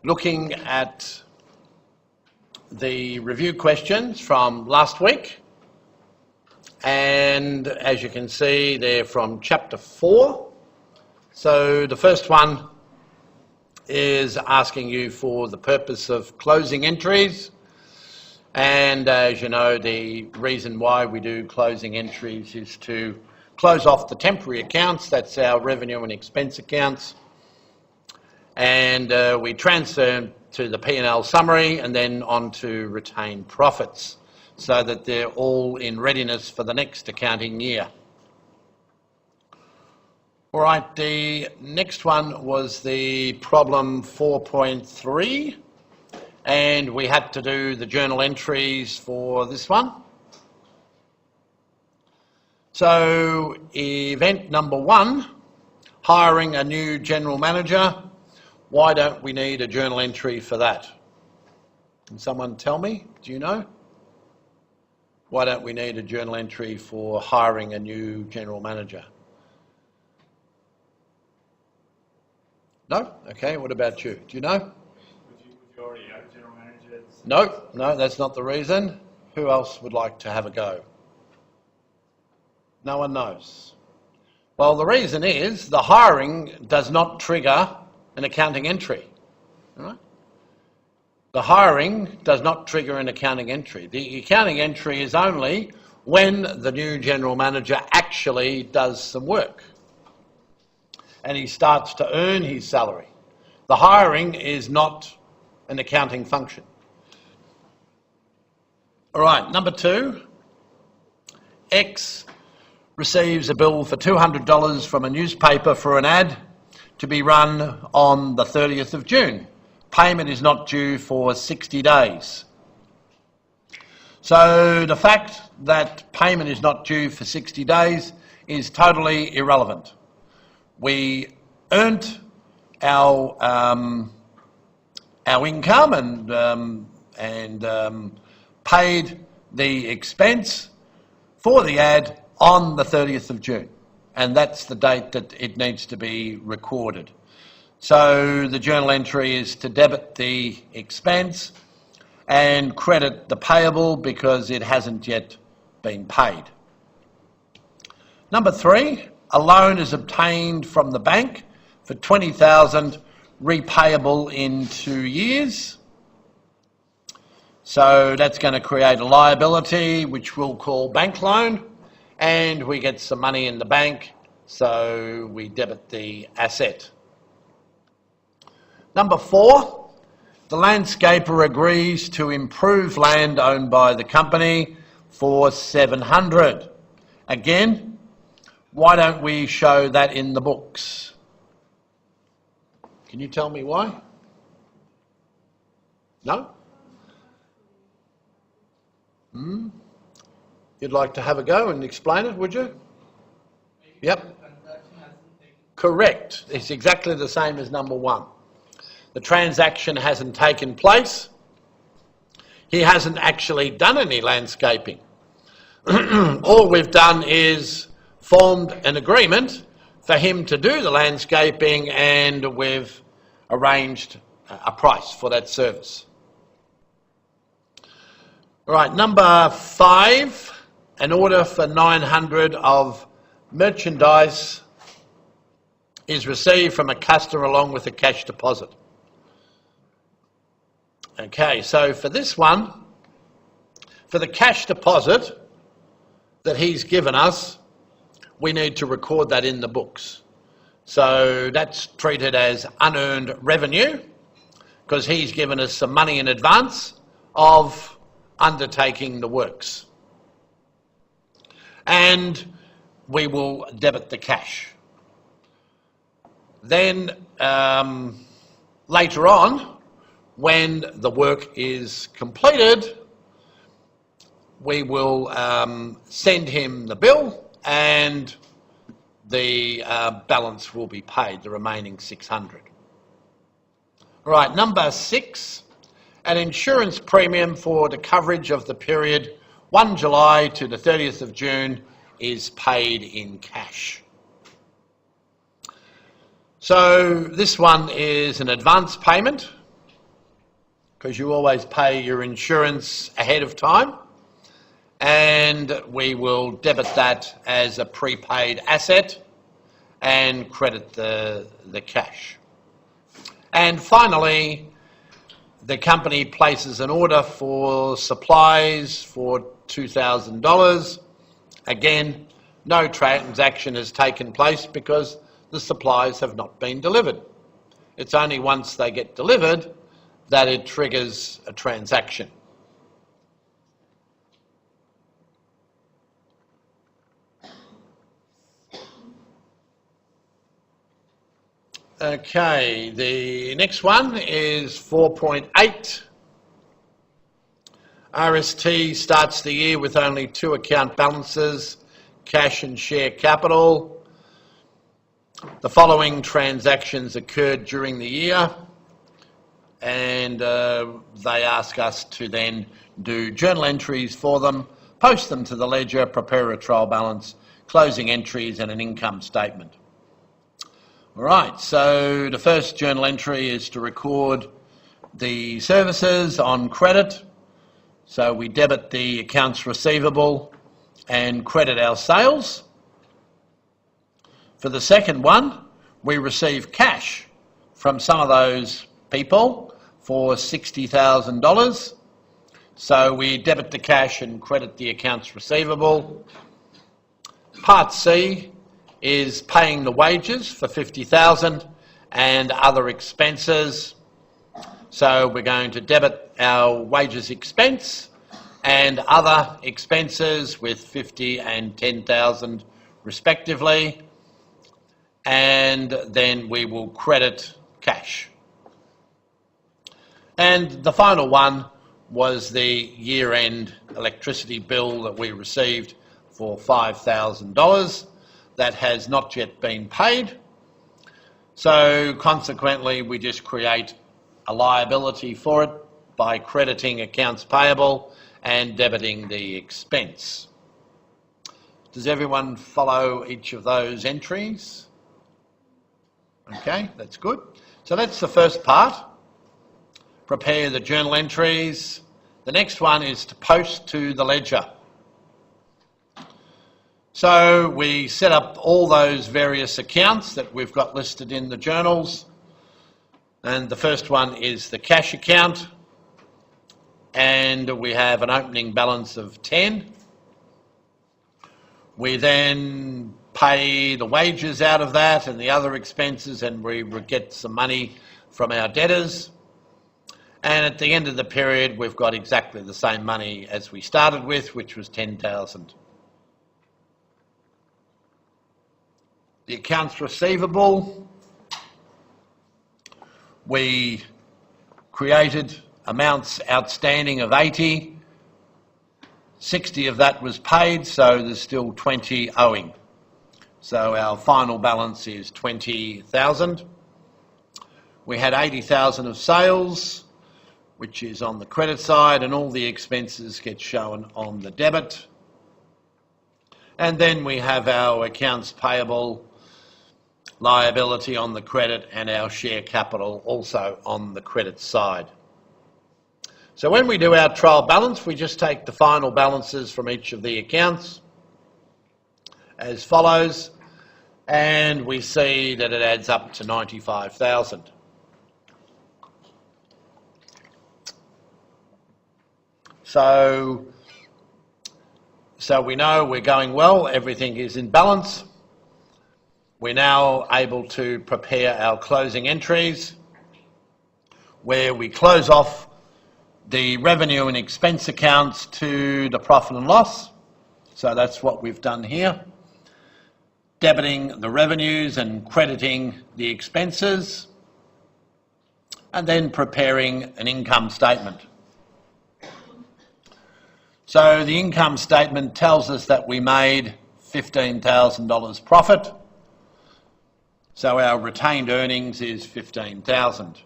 looking at the review questions from last week, and as you can see they're from chapter 4. So the first one is asking you for the purpose of closing entries, and as you know, the reason why we do closing entries is to close off the temporary accounts. That's our revenue and expense accounts, and we transfer to the P&L summary and then on to retained profits, so that they're all in readiness for the next accounting year. All right, the next one was the problem 4.3, and we had to do the journal entries for this one. So event number 1, hiring a new general manager. Why don't we need a journal entry for that? Can someone tell me? Do you know? Why don't we need a journal entry for hiring a new general manager? No? Okay, what about you? Do you know? Would you already have a general manager? No, that's not the reason. Who else would like to have a go? No one knows. Well, the reason is the hiring does not trigger an accounting entry. All right? The hiring does not trigger an accounting entry. The accounting entry is only when the new general manager actually does some work and he starts to earn his salary. The hiring is not an accounting function. All right, number 2, X receives a bill for $200 from a newspaper for an ad to be run on the 30th of June. Payment is not due for 60 days. So the fact that payment is not due for 60 days is totally irrelevant. We earned our income and paid the expense for the ad on the 30th of June, and that's the date that it needs to be recorded. So the journal entry is to debit the expense and credit the payable because it hasn't yet been paid. Number 3, a loan is obtained from the bank for $20,000, repayable in 2 years. So that's going to create a liability, which we'll call bank loan, and we get some money in the bank, so we debit the asset. Number 4, the landscaper agrees to improve land owned by the company for $700. Again, why don't we show that in the books? Can you tell me why? No? You'd like to have a go and explain it, would you? Yep. Correct. It's exactly the same as number 1. The transaction hasn't taken place. He hasn't actually done any landscaping. All we've done is formed an agreement for him to do the landscaping, and we've arranged a price for that service. All right, number 5, an order for 900 of merchandise is received from a customer along with a cash deposit. Okay, so for this one, for the cash deposit that he's given us, we need to record that in the books. So that's treated as unearned revenue because he's given us some money in advance of undertaking the works. And we will debit the cash. Then later on, when the work is completed, we will send him the bill and the balance will be paid, the remaining 600. All right, number 6, an insurance premium for the coverage of the period 1 July to the 30th of June is paid in cash. So this one is an advance payment because you always pay your insurance ahead of time, and we will debit that as a prepaid asset and credit the cash. And finally, the company places an order for supplies for $2,000. Again, no transaction has taken place because the supplies have not been delivered. It's only once they get delivered that it triggers a transaction. Okay, the next one is 4.8. RST starts the year with only 2 account balances, cash and share capital. The following transactions occurred during the year, and they ask us to then do journal entries for them, post them to the ledger, prepare a trial balance, closing entries and an income statement. All right, so the first journal entry is to record the services on credit. So we debit the accounts receivable and credit our sales. For the second one, we receive cash from some of those people for $60,000. So we debit the cash and credit the accounts receivable. Part C is paying the wages for $50,000 and other expenses. So we're going to debit our wages expense and other expenses with $50,000 and $10,000 respectively, and then we will credit cash. And the final one was the year-end electricity bill that we received for $5,000. That has not yet been paid. So consequently, we just create a liability for it by crediting accounts payable and debiting the expense. Does everyone follow each of those entries? Okay, that's good. So that's the first part. Prepare the journal entries. The next one is to post to the ledger. So we set up all those various accounts that we've got listed in the journals. And the first one is the cash account. And we have an opening balance of 10. We then pay the wages out of that and the other expenses, and we get some money from our debtors. And at the end of the period, we've got exactly the same money as we started with, which was $10,000. The accounts receivable, we created amounts outstanding of 80. 60 of that was paid, so there's still 20 owing. So our final balance is 20,000. We had 80,000 of sales, which is on the credit side, and all the expenses get shown on the debit. And then we have our accounts payable liability on the credit and our share capital also on the credit side. So when we do our trial balance, we just take the final balances from each of the accounts as follows, and we see that it adds up to 95,000. So we know we're going well, everything is in balance. We're now able to prepare our closing entries, where we close off the revenue and expense accounts to the profit and loss. So that's what we've done here. Debiting the revenues and crediting the expenses, and then preparing an income statement. So the income statement tells us that we made $15,000 profit. So our retained earnings is $15,000.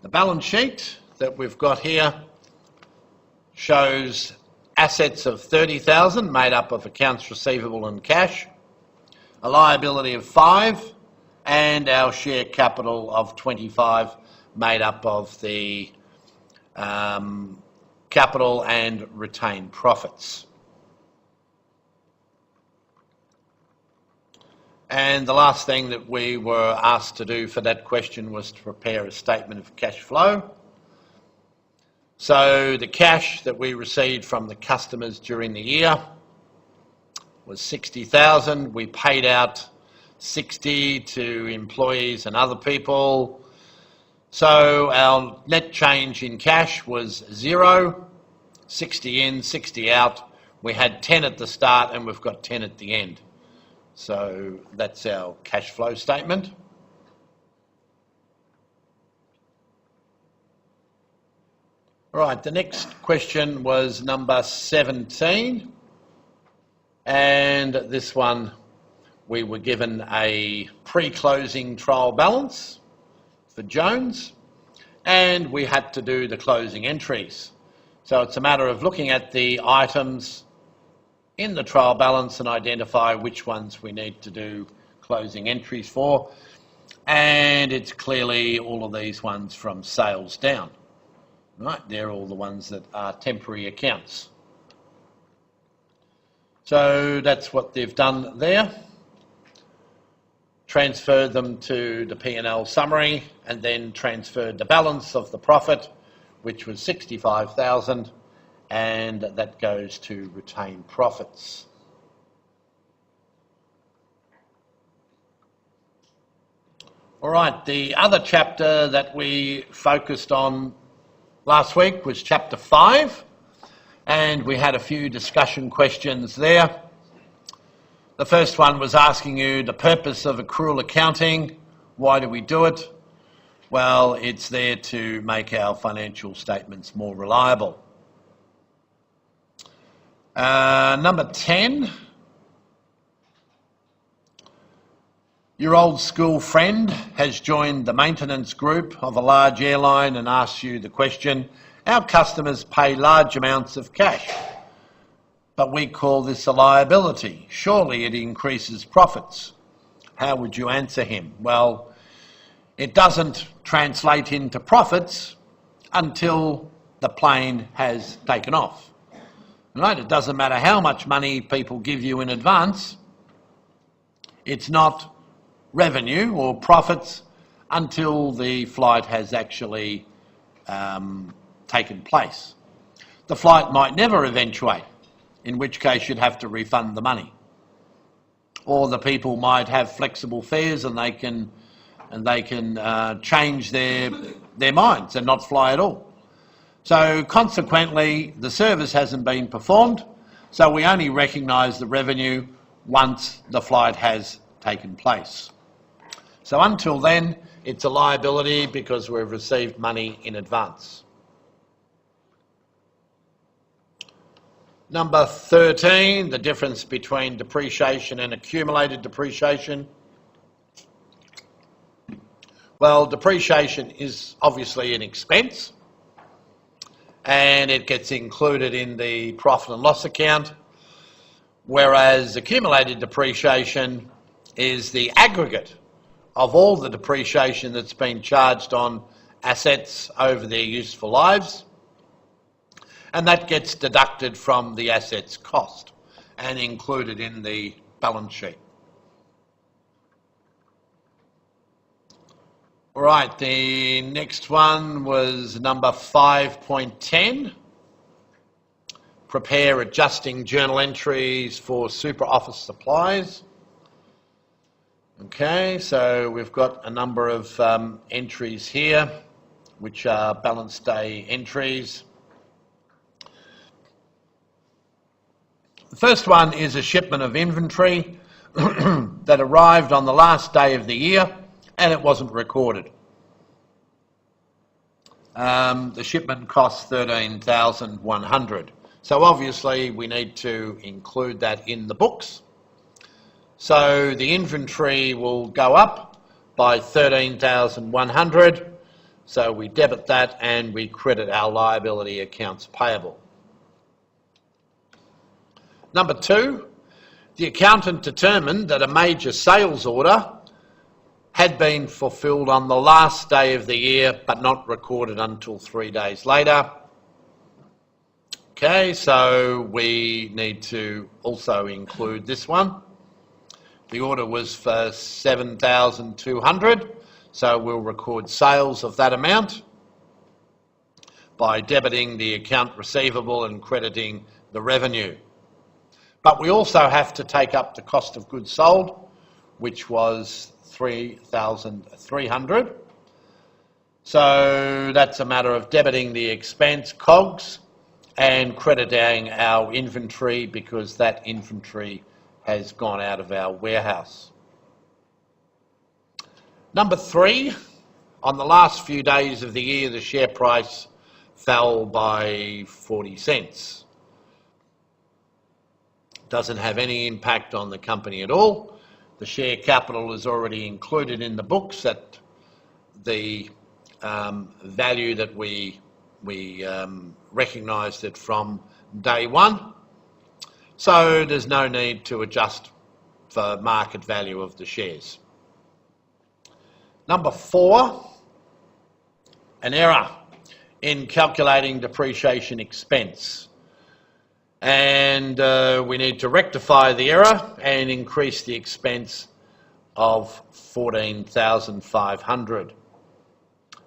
The balance sheet that we've got here shows assets of $30,000 made up of accounts receivable and cash, a liability of $5,000, and our share capital of $25,000 made up of the capital and retained profits. And the last thing that we were asked to do for that question was to prepare a statement of cash flow. So the cash that we received from the customers during the year was 60,000. We paid out 60 to employees and other people. So our net change in cash was 0, 60 in, 60 out. We had 10 at the start and we've got 10 at the end. So that's our cash flow statement. All right, the next question was number 17. And this one, we were given a pre-closing trial balance for Jones, and we had to do the closing entries. So it's a matter of looking at the items in the trial balance and identify which ones we need to do closing entries for. And it's clearly all of these ones from sales down. Right, they're all the ones that are temporary accounts. So that's what they've done there. Transferred them to the P&L summary and then transferred the balance of the profit, which was 65,000, and that goes to retained profits. All right, the other chapter that we focused on last week was chapter 5, and we had a few discussion questions there. The first one was asking you the purpose of accrual accounting. Why do we do it? Well, it's there to make our financial statements more reliable. Number 10. Your old school friend has joined the maintenance group of a large airline and asks you the question, our customers pay large amounts of cash, but we call this a liability. Surely it increases profits. How would you answer him? Well, it doesn't translate into profits until the plane has taken off. Right? It doesn't matter how much money people give you in advance. It's not revenue or profits until the flight has actually taken place. The flight might never eventuate, in which case you'd have to refund the money. Or the people might have flexible fares and they can change their minds and not fly at all. So consequently, the service hasn't been performed, so we only recognise the revenue once the flight has taken place. So until then, it's a liability because we've received money in advance. Number 13, the difference between depreciation and accumulated depreciation. Well, depreciation is obviously an expense and it gets included in the profit and loss account, whereas accumulated depreciation is the aggregate of all the depreciation that's been charged on assets over their useful lives, and that gets deducted from the asset's cost and included in the balance sheet. All right, the next one was number 5.10. Prepare adjusting journal entries for super office supplies. Okay, so we've got a number of entries here, which are balance day entries. The first one is a shipment of inventory that arrived on the last day of the year and it wasn't recorded. The shipment cost $13,100. So obviously we need to include that in the books. So the inventory will go up by $13,100. So we debit that and we credit our liability accounts payable. Number 2, the accountant determined that a major sales order had been fulfilled on the last day of the year but not recorded until 3 days later. Okay, so we need to also include this one. The order was for 7,200, so we'll record sales of that amount by debiting the account receivable and crediting the revenue. But we also have to take up the cost of goods sold, which was 3,300. So that's a matter of debiting the expense, COGS, and crediting our inventory because that inventory has gone out of our warehouse. Number 3, on the last few days of the year, the share price fell by 40 cents. Doesn't have any impact on the company at all. The share capital is already included in the books at the value that we recognised it from day one. So there's no need to adjust for market value of the shares. Number 4, an error in calculating depreciation expense. And we need to rectify the error and increase the expense of 14,500.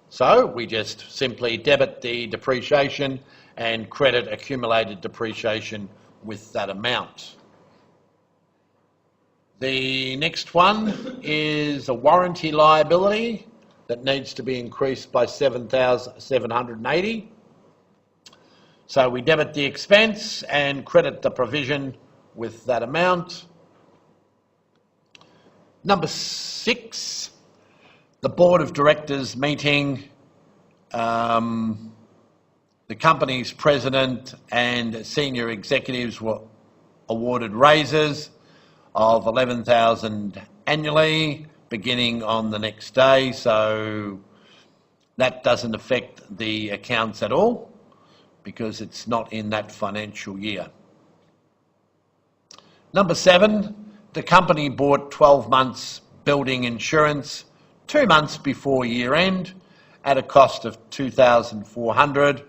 So we just simply debit the depreciation and credit accumulated depreciation with that amount. The next one is a warranty liability that needs to be increased by 7,780. So we debit the expense and credit the provision with that amount. Number 6, the board of directors meeting, the company's president and senior executives were awarded raises of 11,000 annually beginning on the next day, so that doesn't affect the accounts at all because it's not in that financial year. Number 7, the company bought 12 months building insurance 2 months before year end at a cost of 2,400,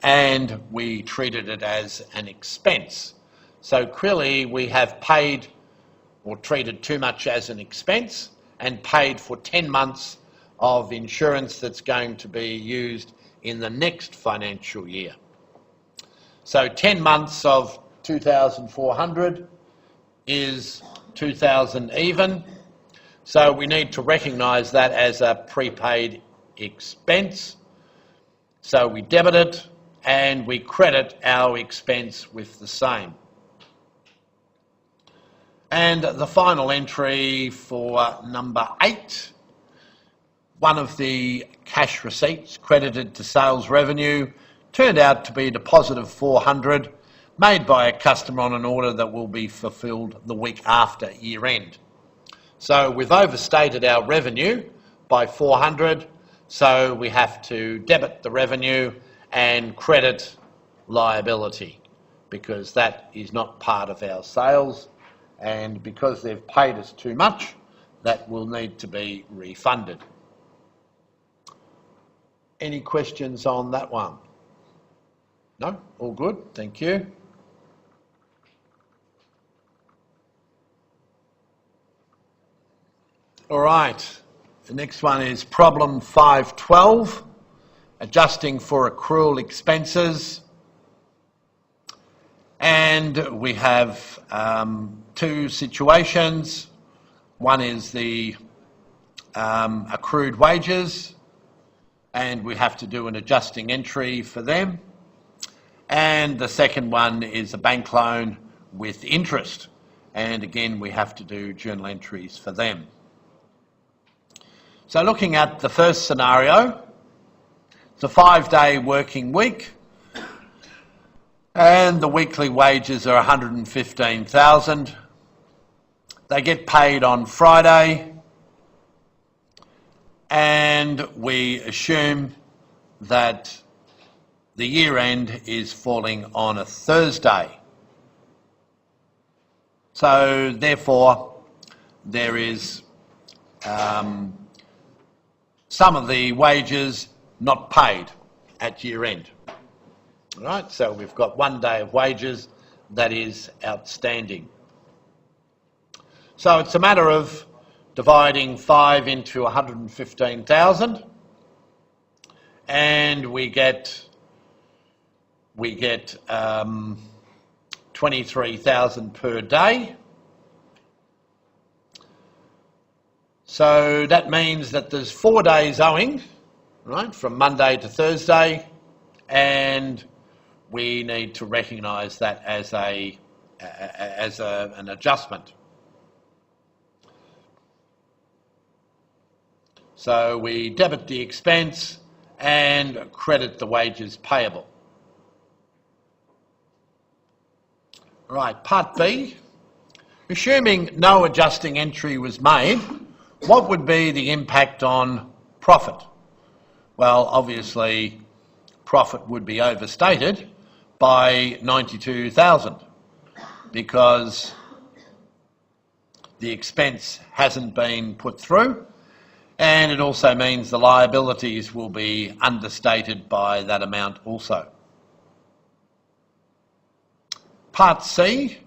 and we treated it as an expense. So clearly we have paid or treated too much as an expense and paid for 10 months of insurance that's going to be used in the next financial year. So 10 months of 2,400 is 2,000 even. So we need to recognise that as a prepaid expense. So we debit it and we credit our expense with the same. And the final entry for number 8, one of the cash receipts credited to sales revenue turned out to be a deposit of 400 made by a customer on an order that will be fulfilled the week after year end. So we've overstated our revenue by 400, so we have to debit the revenue and credit liability because that is not part of our sales, and because they've paid us too much, that will need to be refunded. Any questions on that one? No? All good? Thank you. All right, the next one is problem 512, adjusting for accrual expenses. And we have 2 situations. One is the accrued wages, and we have to do an adjusting entry for them. And the second one is a bank loan with interest, and again we have to do journal entries for them. So looking at the first scenario, it's a 5-day working week and the weekly wages are 115,000. They get paid on Friday and we assume that the year end is falling on a Thursday. So therefore there is some of the wages not paid at year end. Right, so we've got 1 day of wages that is outstanding. So it's a matter of dividing 5 into 115,000, and we get 23,000 per day. So that means that there's 4 days owing, right, from Monday to Thursday, and we need to recognise that as an adjustment. So we debit the expense and credit the wages payable. Right, part B. Assuming no adjusting entry was made, what would be the impact on profit? Well, obviously, profit would be overstated by 92,000 because the expense hasn't been put through, and it also means the liabilities will be understated by that amount also. Part C.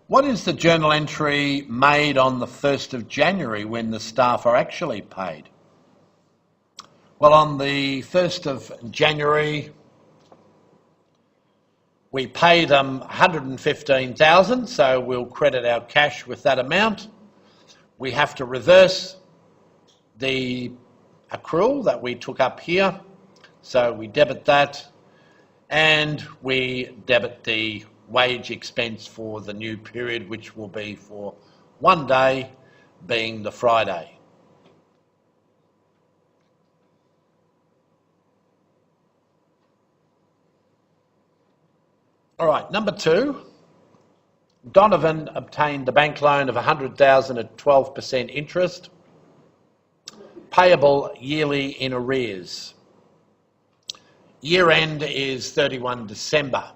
What is the journal entry made on the 1st of January when the staff are actually paid? Well, on the 1st of January, we pay them 115,000, so we'll credit our cash with that amount. We have to reverse the accrual that we took up here, so we debit that, and we debit the wage expense for the new period, which will be for 1 day, being the Friday. All right, number 2. Donovan obtained a bank loan of 100,000 at 12% interest, payable yearly in arrears. Year end is 31 December.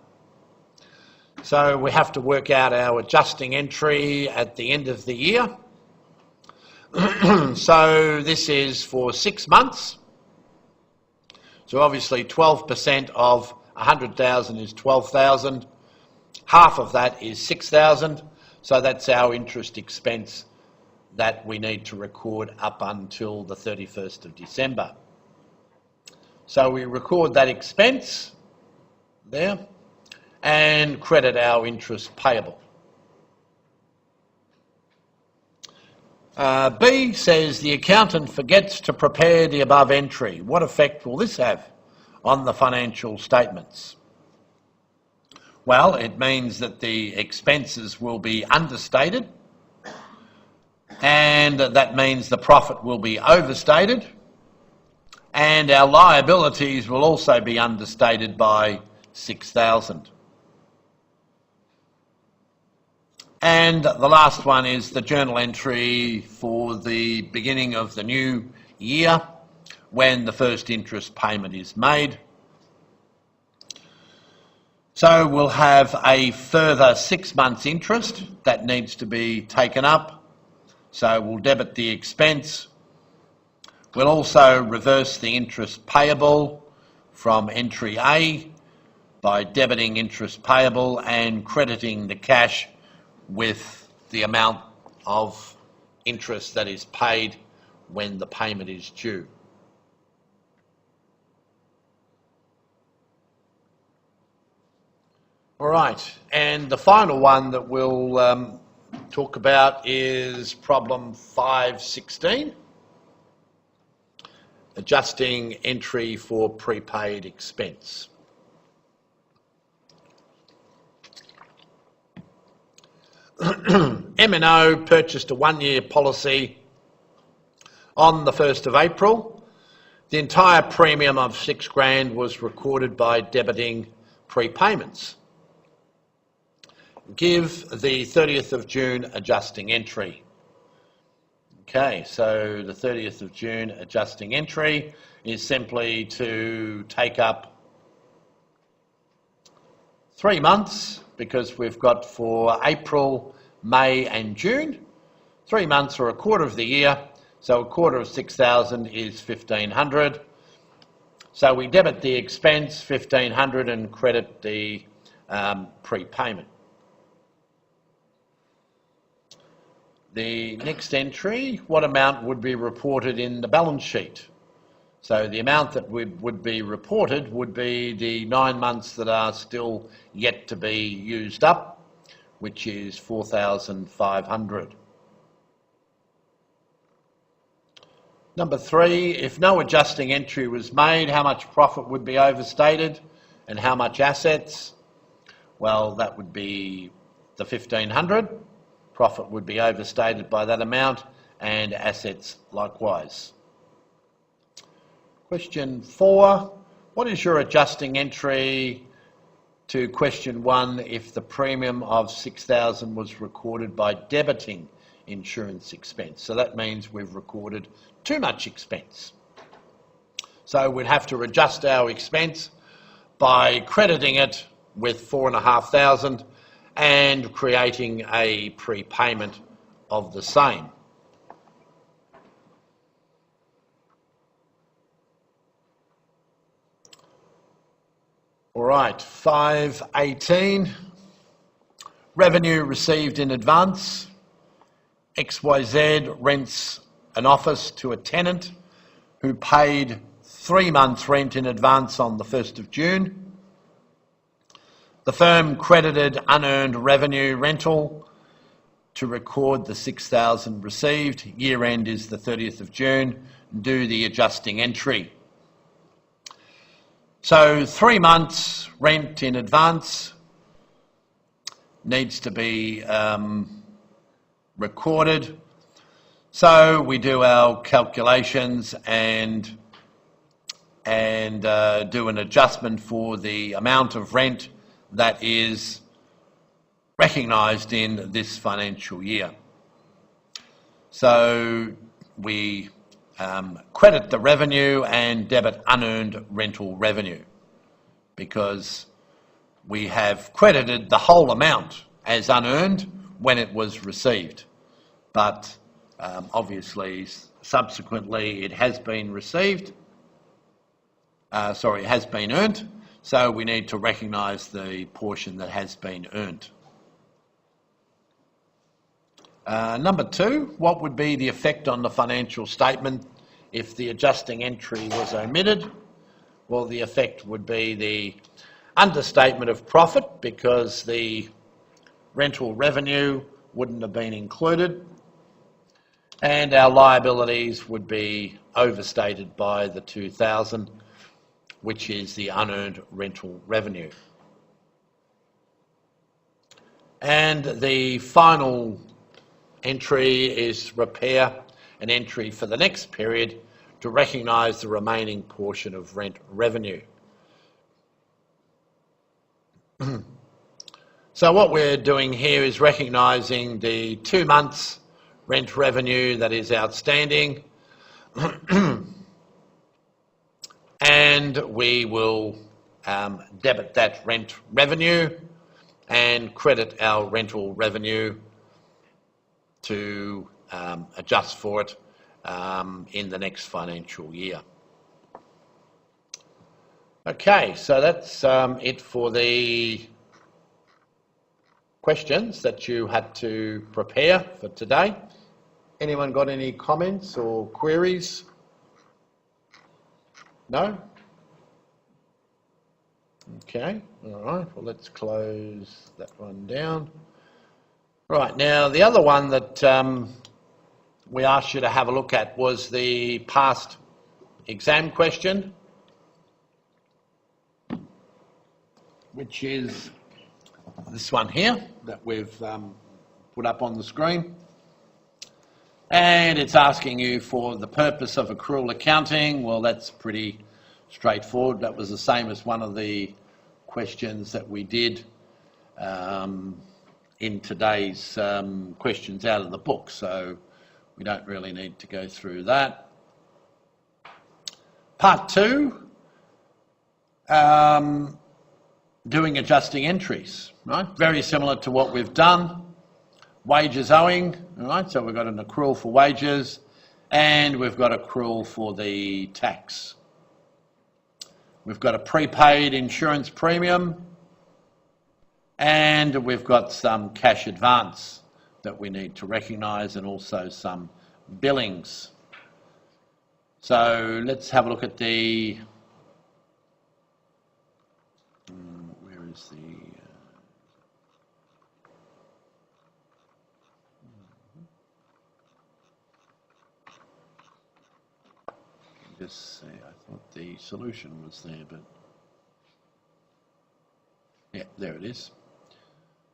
So we have to work out our adjusting entry at the end of the year. So this is for 6 months. So obviously 12% of 100,000 is 12,000. Half of that is 6,000. So that's our interest expense that we need to record up until the 31st of December. So we record that expense there and credit our interest payable. B says the accountant forgets to prepare the above entry. What effect will this have on the financial statements? Well, it means that the expenses will be understated, and that means the profit will be overstated, and our liabilities will also be understated by 6,000. And the last one is the journal entry for the beginning of the new year when the first interest payment is made. So we'll have a further 6 months interest that needs to be taken up. So we'll debit the expense. We'll also reverse the interest payable from entry A by debiting interest payable and crediting the cash with the amount of interest that is paid when the payment is due. All right, and the final one that we'll talk about is problem 516, adjusting entry for prepaid expense. M&O purchased a 1-year policy on the 1st of April. The entire premium of $6,000 was recorded by debiting prepayments. Give the 30th of June adjusting entry. Okay, so the 30th of June adjusting entry is simply to take up 3 months, because we've got for April, May and June, 3 months or a quarter of the year, So a quarter of 6,000 is 1,500. So we debit the expense, 1,500, and credit the prepayment. The next entry, what amount would be reported in the balance sheet? So the amount that would be reported would be the 9 months that are still yet to be used up, which is 4,500. Number 3, if no adjusting entry was made, how much profit would be overstated and how much assets? Well, that would be the 1,500. Profit would be overstated by that amount and assets likewise. Question 4, what is your adjusting entry to question 1 if the premium of 6,000 was recorded by debiting insurance expense? So that means we've recorded too much expense. So we'd have to adjust our expense by crediting it with 4,500 and creating a prepayment of the same. All right, 5.18, revenue received in advance. XYZ rents an office to a tenant who paid 3 months rent in advance on the 1st of June. The firm credited unearned revenue rental to record the 6,000 received. Year end is the 30th of June. Do the adjusting entry. So 3 months rent in advance needs to be recorded. So we do our calculations and do an adjustment for the amount of rent that is recognised in this financial year. So we credit the revenue and debit unearned rental revenue because we have credited the whole amount as unearned when it was received. But obviously, subsequently, it has been received. It has been earned. So we need to recognise the portion that has been earned. Number 2, what would be the effect on the financial statement if the adjusting entry was omitted? Well, the effect would be the understatement of profit because the rental revenue wouldn't have been included, and our liabilities would be overstated by the 2,000, which is the unearned rental revenue. And the final entry is prepare an entry for the next period to recognise the remaining portion of rent revenue. So what we're doing here is recognising the 2 months rent revenue that is outstanding and we will debit that rent revenue and credit our rental revenue to adjust for it in the next financial year. Okay, so that's it for the questions that you had to prepare for today. Anyone got any comments or queries? No? Okay, all right, well let's close that one down. Right, now the other one that we asked you to have a look at was the past exam question, which is this one here that we've put up on the screen. And it's asking you for the purpose of accrual accounting. Well, that's pretty straightforward. That was the same as one of the questions that we did in today's questions out of the book, so we don't really need to go through that. Part 2, doing adjusting entries, right? Very similar to what we've done. Wages owing, all right, so we've got an accrual for wages and we've got accrual for the tax. We've got a prepaid insurance premium, and we've got some cash advance that we need to recognise, and also some billings. So let's have a look at the, where is the, just see, I thought the solution was there, but yeah, there it is.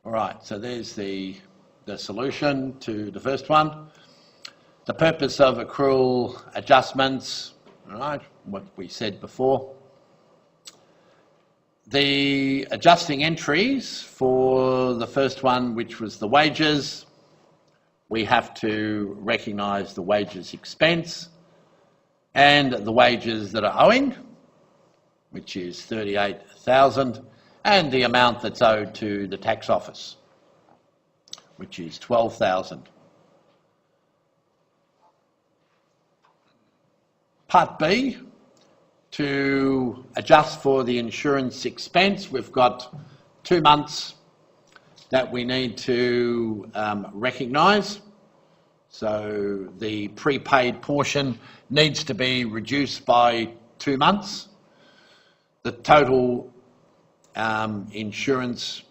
All right, so there's the solution to the first one. The purpose of accrual adjustments, all right, what we said before. The adjusting entries for the first one, which was the wages, we have to recognise the wages expense and the wages that are owing, which is 38,000, and the amount that's owed to the tax office, which is 12,000. Part B, to adjust for the insurance expense, we've got 2 months that we need to recognise. So the prepaid portion needs to be reduced by 2 months. The total insurance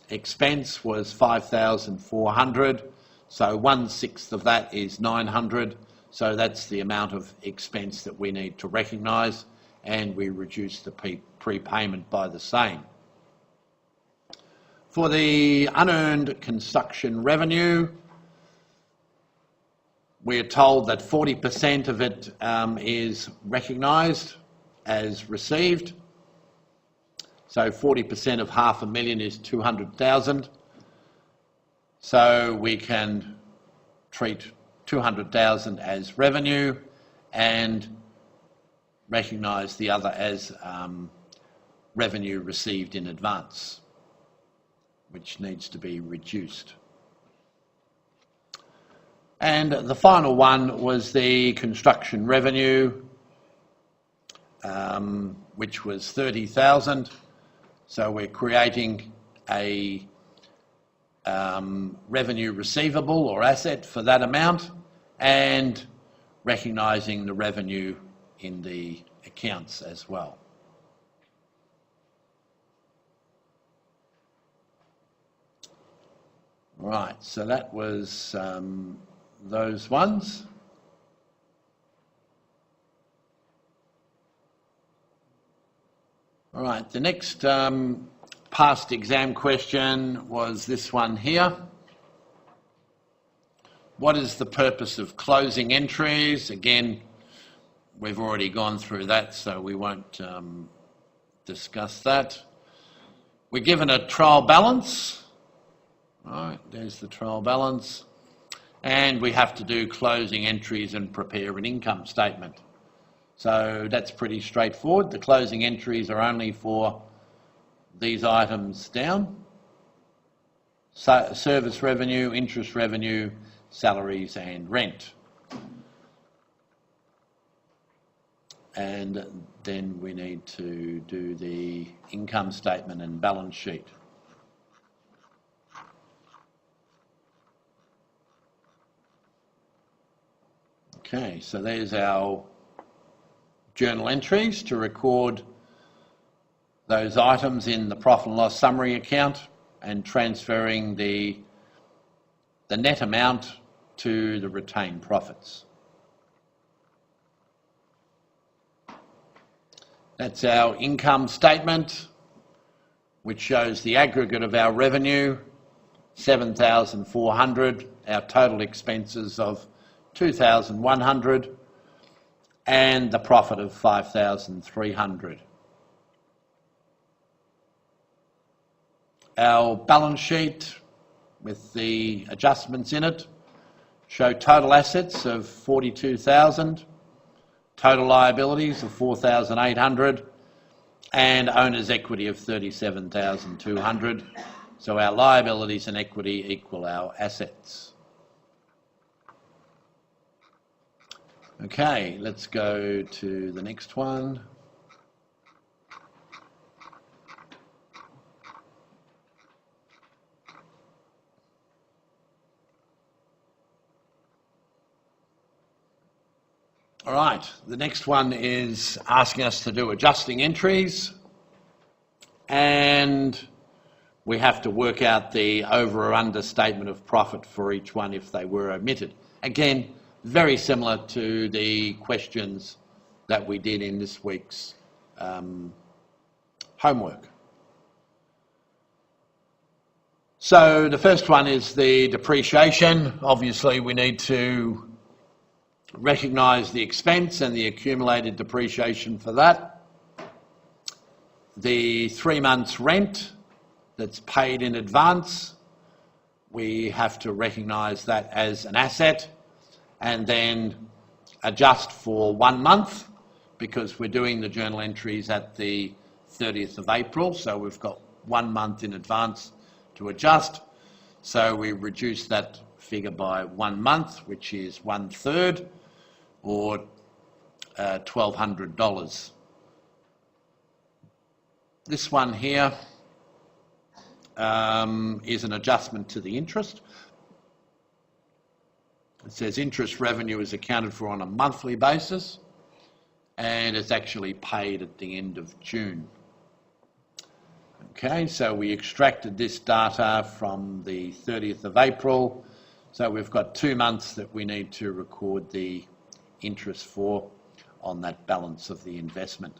expense was 5,400, so 1/6 of that is 900, so that's the amount of expense that we need to recognise, and we reduce the prepayment by the same. For the unearned construction revenue, we are told that 40% of it is recognised as received. So 40% of 500,000 is 200,000. So we can treat 200,000 as revenue and recognise the other as revenue received in advance, which needs to be reduced. And the final one was the construction revenue, which was 30,000. So we're creating a revenue receivable or asset for that amount and recognising the revenue in the accounts as well. Right, so that was those ones. All right, the next past exam question was this one here. What is the purpose of closing entries? Again, we've already gone through that, so we won't discuss that. We're given a trial balance. All right, there's the trial balance. And we have to do closing entries and prepare an income statement. So that's pretty straightforward. The closing entries are only for these items down: service revenue, interest revenue, salaries and rent. And then we need to do the income statement and balance sheet. Okay, so there's our journal entries to record those items in the profit and loss summary account and transferring the net amount to the retained profits. That's our income statement, which shows the aggregate of our revenue, 7,400, our total expenses of 2,100, and the profit of 5,300. Our balance sheet with the adjustments in it show total assets of 42,000, total liabilities of 4,800, and owner's equity of 37,200. So our liabilities and equity equal our assets. Okay, let's go to the next one. All right, the next one is asking us to do adjusting entries, and we have to work out the over or under statement of profit for each one if they were omitted. Again, very similar to the questions that we did in this week's homework. So the first one is the depreciation. Obviously, we need to recognise the expense and the accumulated depreciation for that. The 3 months rent that's paid in advance, we have to recognise that as an asset and then adjust for 1 month because we're doing the journal entries at the 30th of April, so we've got 1 month in advance to adjust. So we reduce that figure by 1 month, which is 1/3, or $1,200. This one here is an adjustment to the interest. It says interest revenue is accounted for on a monthly basis and it's actually paid at the end of June. Okay, so we extracted this data from the 30th of April. So we've got 2 months that we need to record the interest for on that balance of the investment.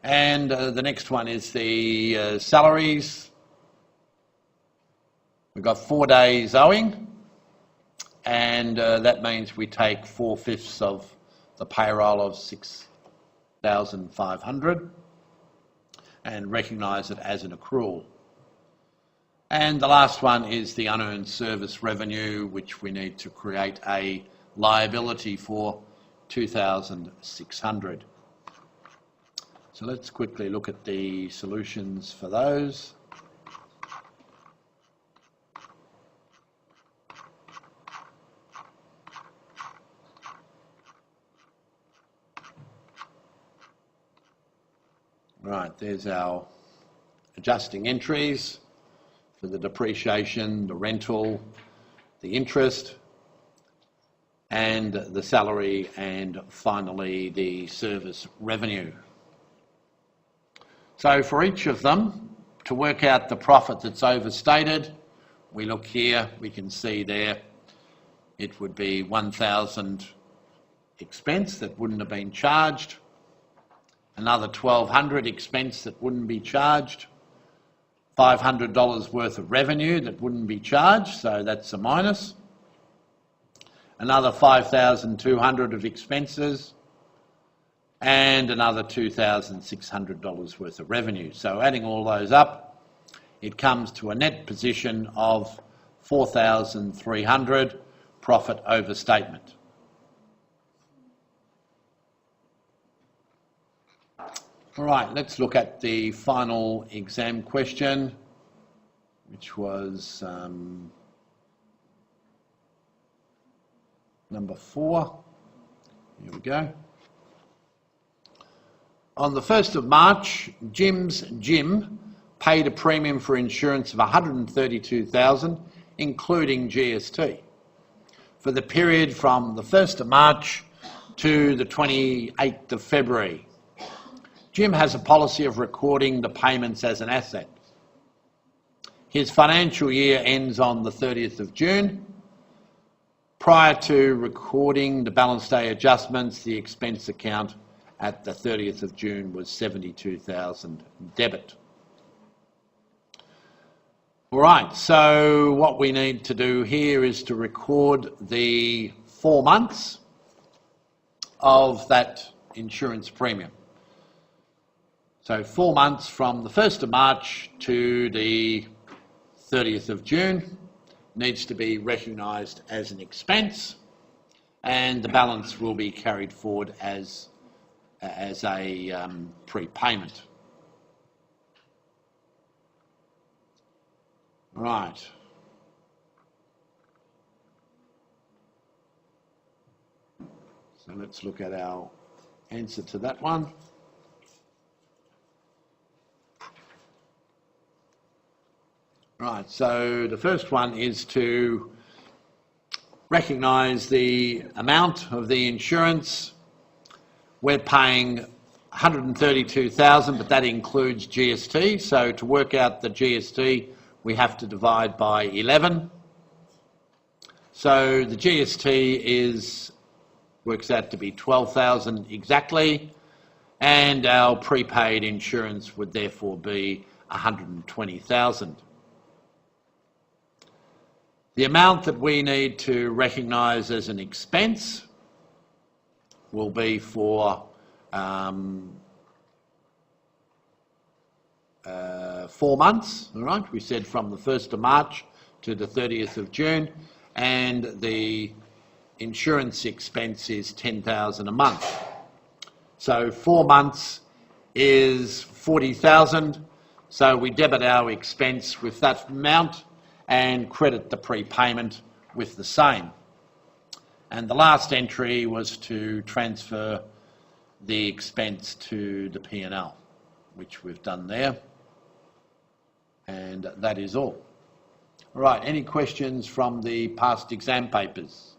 And the next one is the salaries. We've got 4 days owing, and that means we take 4/5 of the payroll of 6,500 and recognise it as an accrual. And the last one is the unearned service revenue, which we need to create a liability for 2,600. So let's quickly look at the solutions for those. Right, there's our adjusting entries for the depreciation, the rental, the interest, and the salary, and finally the service revenue. So for each of them, to work out the profit that's overstated, we look here, we can see there, it would be 1,000 expense that wouldn't have been charged, another 1,200 expense that wouldn't be charged, $500 worth of revenue that wouldn't be charged, so that's a minus, another 5,200 of expenses, and another $2,600 worth of revenue. So adding all those up, it comes to a net position of 4,300 profit overstatement. All right, let's look at the final exam question, which was number 4. Here we go. On the 1st of March, Jim's gym paid a premium for insurance of $132,000, including GST, for the period from the 1st of March to the 28th of February. Jim has a policy of recording the payments as an asset. His financial year ends on the 30th of June. Prior to recording the balance day adjustments, the expense account at the 30th of June was $72,000 debit. All right, so what we need to do here is to record the 4 months of that insurance premium. So 4 months from the 1st of March to the 30th of June needs to be recognised as an expense, and the balance will be carried forward as a prepayment. Right. So let's look at our answer to that one. Right, so the first one is to recognise the amount of the insurance. We're paying 132,000, but that includes GST. So to work out the GST, we have to divide by 11. So the GST works out to be 12,000 exactly, and our prepaid insurance would therefore be 120,000. The amount that we need to recognise as an expense will be for 4 months, all right? We said from the 1st of March to the 30th of June, and the insurance expense is 10,000 a month. So 4 months is 40,000, so we debit our expense with that amount and credit the prepayment with the same. And the last entry was to transfer the expense to the P&L, which we've done there. And that is all. All right, any questions from the past exam papers?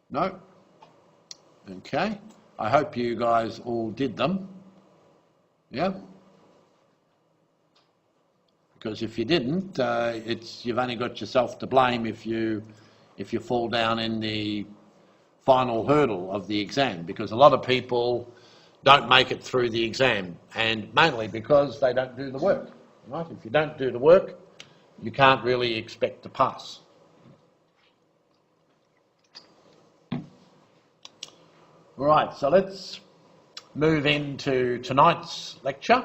No? Okay. I hope you guys all did them. Yeah? Because if you didn't, you've only got yourself to blame if you fall down in the final hurdle of the exam, because a lot of people don't make it through the exam, and mainly because they don't do the work. Right? If you don't do the work, you can't really expect to pass. All right, so let's move into tonight's lecture.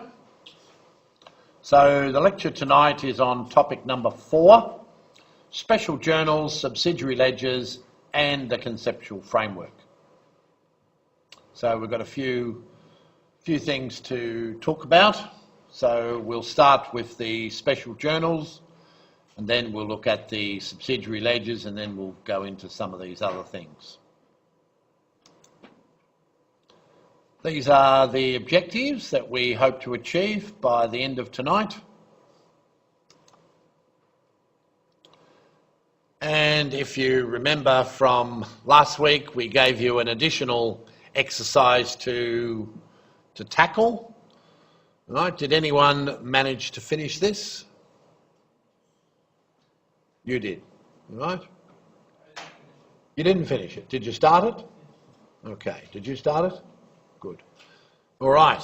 So the lecture tonight is on topic number 4, special journals, subsidiary ledgers, and the conceptual framework. So we've got a few things to talk about. So we'll start with the special journals, and then we'll look at the subsidiary ledgers, and then we'll go into some of these other things. These are the objectives that we hope to achieve by the end of tonight. And if you remember from last week, we gave you an additional exercise to tackle. Right? Did anyone manage to finish this? You did, right? You didn't finish it. Did you start it? Okay. Did you start it? Good. All right.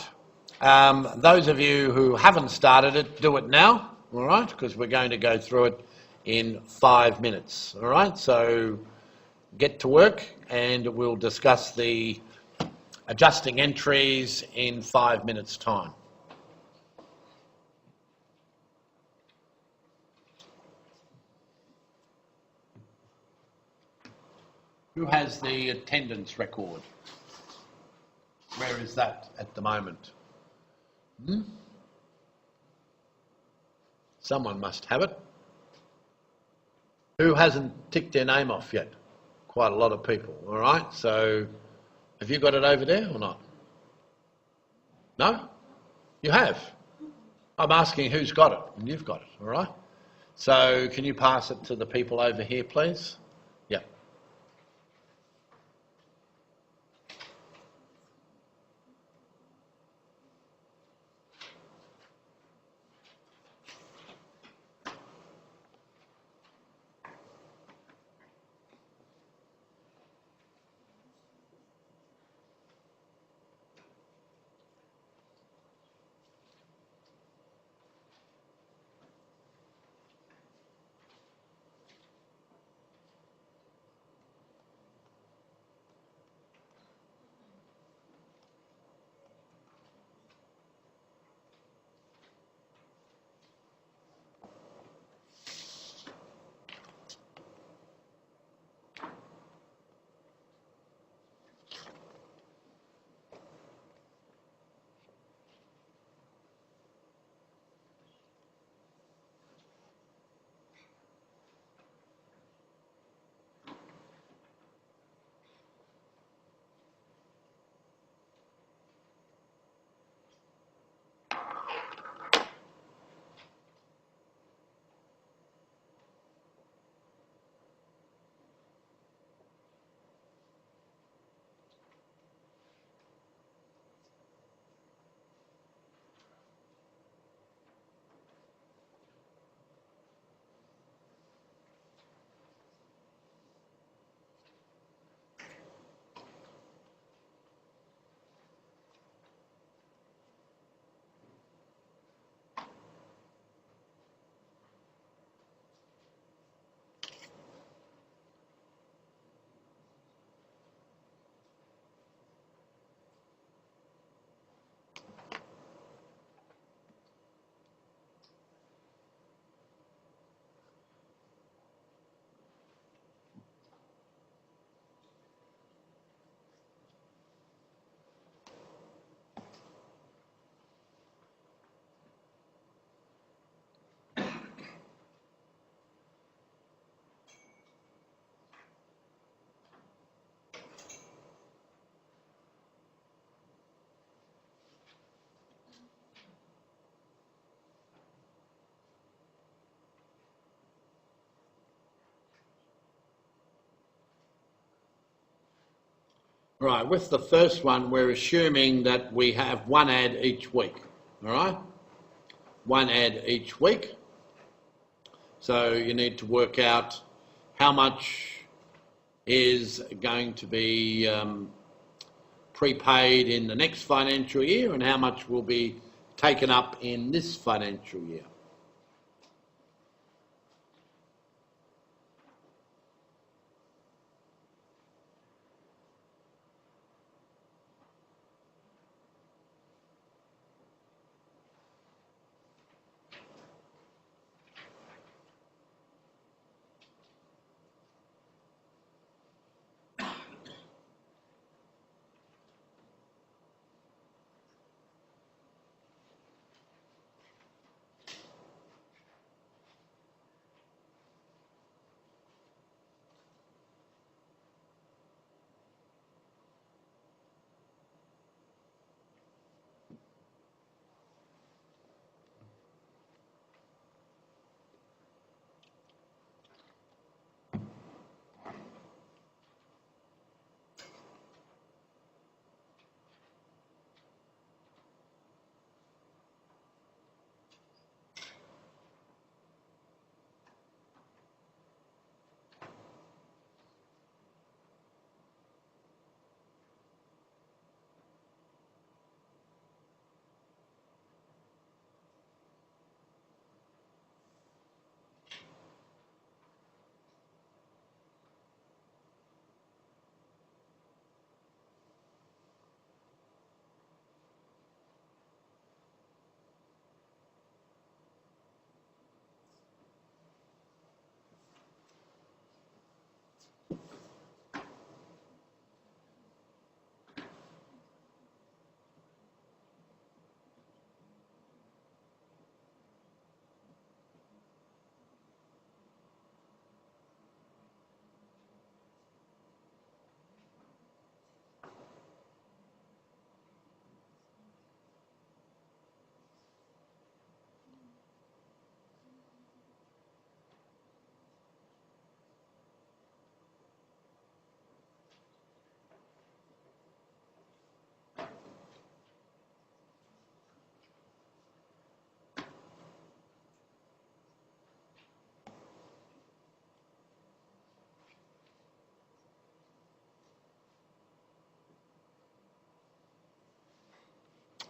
Those of you who haven't started it, do it now, all right, because we're going to go through it in 5 minutes, all right? So get to work and we'll discuss the adjusting entries in 5 minutes' time. Who has the attendance record? Where is that at the moment? Someone must have it. Who hasn't ticked their name off yet? Quite a lot of people, all right? So have you got it over there or not? No? You have? I'm asking who's got it, and you've got it, all right? So can you pass it to the people over here, please? Yeah. Right, with the first one, we're assuming that we have one ad each week, all right? One ad each week. So you need to work out how much is going to be prepaid in the next financial year and how much will be taken up in this financial year.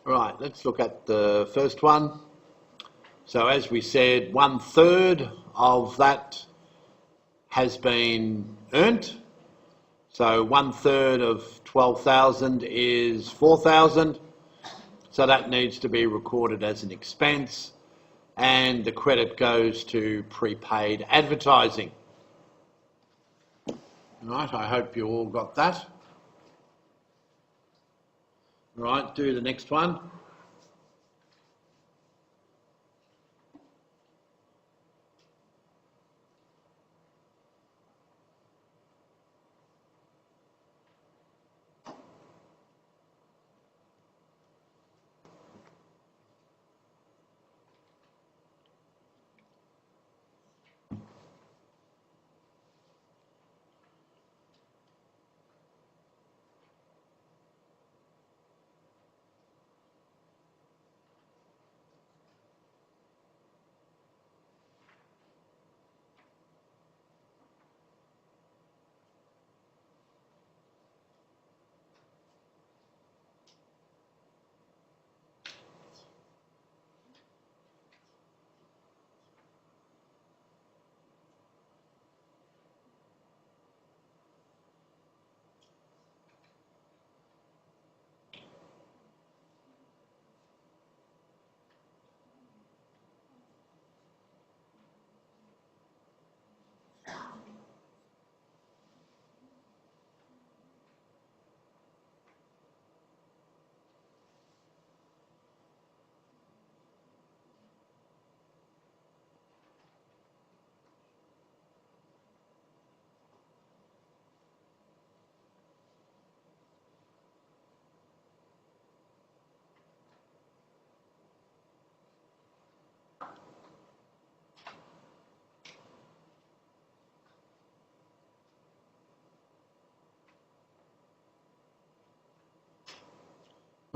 Right, let's look at the first one. So as we said, 1/3 of that has been earned. So 1/3 of 12,000 is 4,000. So that needs to be recorded as an expense and the credit goes to prepaid advertising. Right, I hope you all got that. Right, do the next one.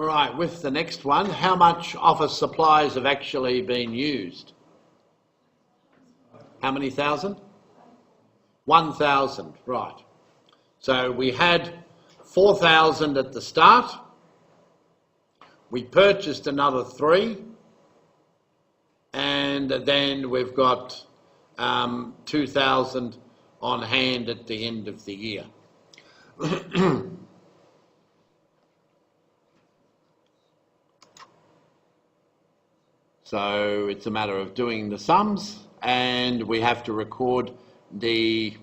All right, with the next one, how much office supplies have actually been used? How many thousand? 1,000, right. So we had 4,000 at the start. We purchased another 3. And then we've got 2,000 on hand at the end of the year. So it's a matter of doing the sums, and we have to record the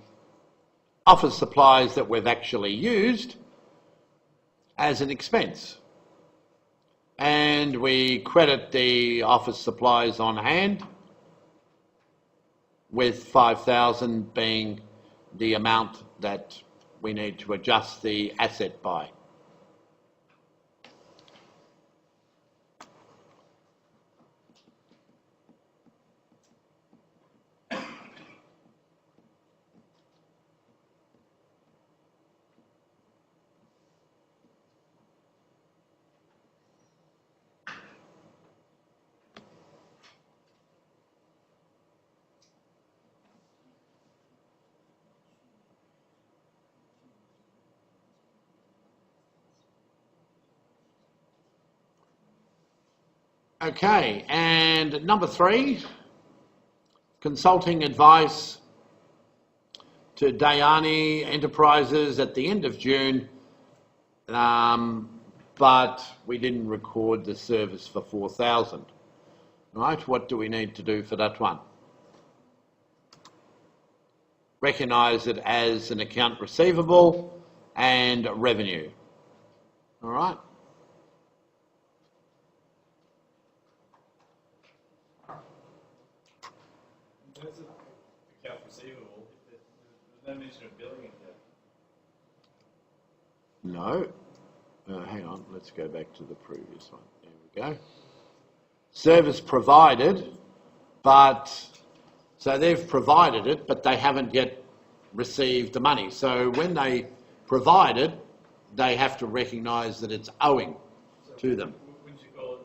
office supplies that we've actually used as an expense. And we credit the office supplies on hand, with 5,000 being the amount that we need to adjust the asset by. Okay, and number 3, consulting advice to Dayani Enterprises at the end of June, but we didn't record the service for 4,000. Right, what do we need to do for that one? Recognise it as an account receivable and revenue. All right. In terms of accounts receivable, there's no mention of billing in there. No. Hang on, let's go back to the previous one. There we go. Service provided, but so they've provided it, but they haven't yet received the money. So when they provide it, they have to recognise that it's owing to them. Wouldn't you call it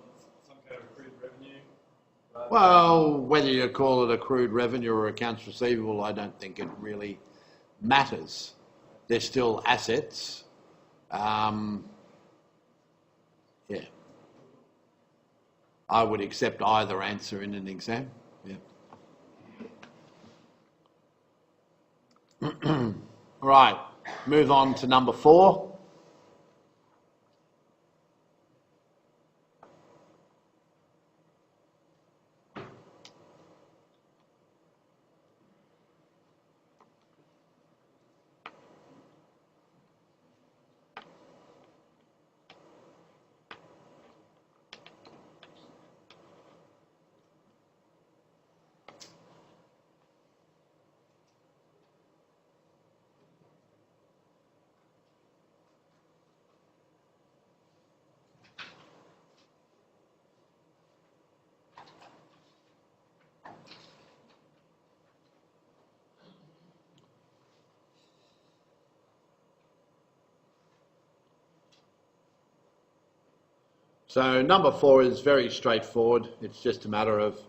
some kind of accrued revenue? Well, whether you call it accrued revenue or accounts receivable, I don't think it really matters. They're still assets. Yeah. I would accept either answer in an exam. Yeah. Right, move on to number 4. So number 4 is very straightforward. It's just a matter of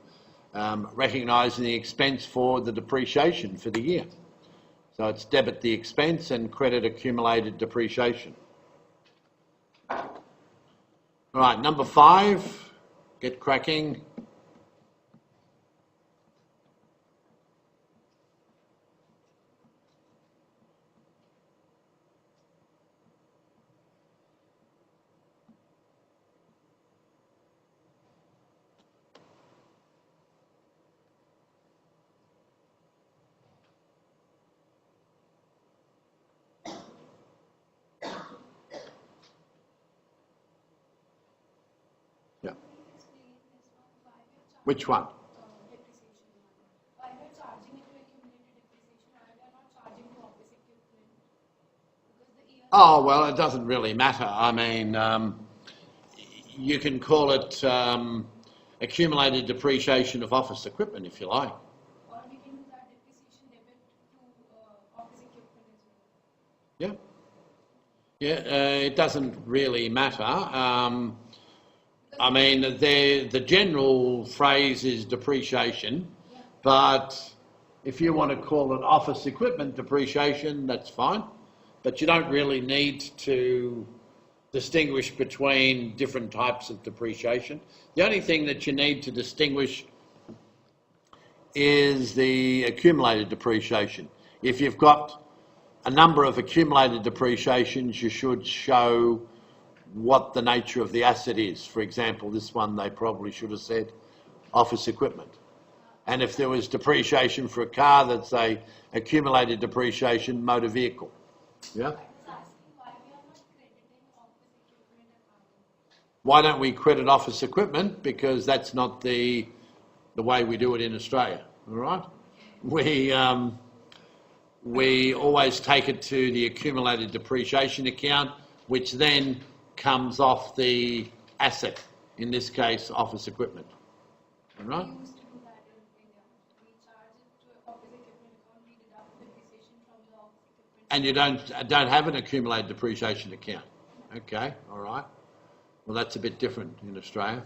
recognising the expense for the depreciation for the year. So it's debit the expense and credit accumulated depreciation. All right, number 5, get cracking. Yeah. Which one? Oh, well, it doesn't really matter. I mean, you can call it accumulated depreciation of office equipment if you like. Or we can do that depreciation debit to office equipment as well. Yeah. Yeah, it doesn't really matter. I mean, the general phrase is depreciation, but if you want to call it office equipment depreciation, that's fine. But you don't really need to distinguish between different types of depreciation. The only thing that you need to distinguish is the accumulated depreciation. If you've got a number of accumulated depreciations, you should show what the nature of the asset is. For example, this one they probably should have said office equipment. And if there was depreciation for a car, that's a accumulated depreciation motor vehicle. Yeah? Why don't we credit office equipment? Because that's not the way we do it in Australia, all right? We always take it to the accumulated depreciation account, which then comes off the asset, in this case, office equipment, all right? We used to do that in India. We charge it to office equipment account, we deduct depreciation from the office equipment. And you don't have an accumulated depreciation account? Okay, all right. Well, that's a bit different in Australia.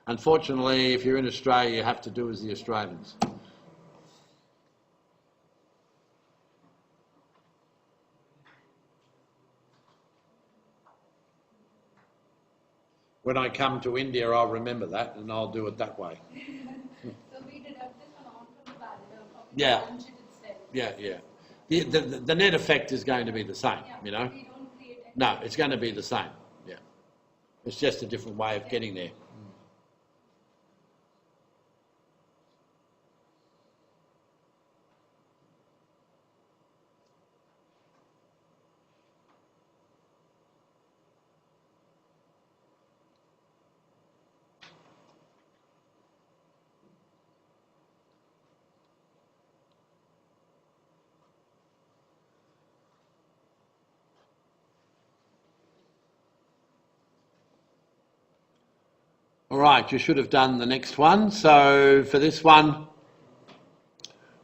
Unfortunately, if you're in Australia, you have to do as the Australians. When I come to India, I'll remember that and I'll do it that way. So we deduct this amount from the Yeah. balance sheet itself. Yeah. The net effect is going to be the same, you know. We don't create any. No, it's going to be the same. Yeah. It's just a different way of getting there. All right, you should have done the next one. So for this one,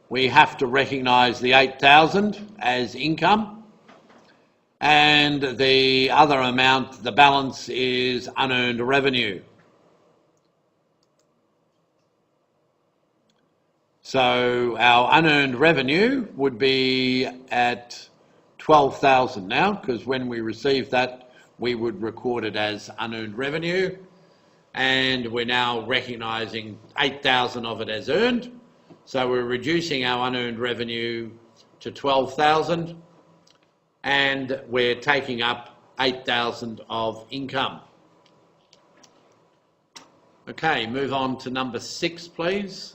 we have to recognise the 8,000 as income, and the other amount, the balance, is unearned revenue. So our unearned revenue would be at 12,000 now, because when we receive that, we would record it as unearned revenue. And we're now recognising 8,000 of it as earned. So we're reducing our unearned revenue to 12,000 and we're taking up 8,000 of income. Okay, move on to number 6, please.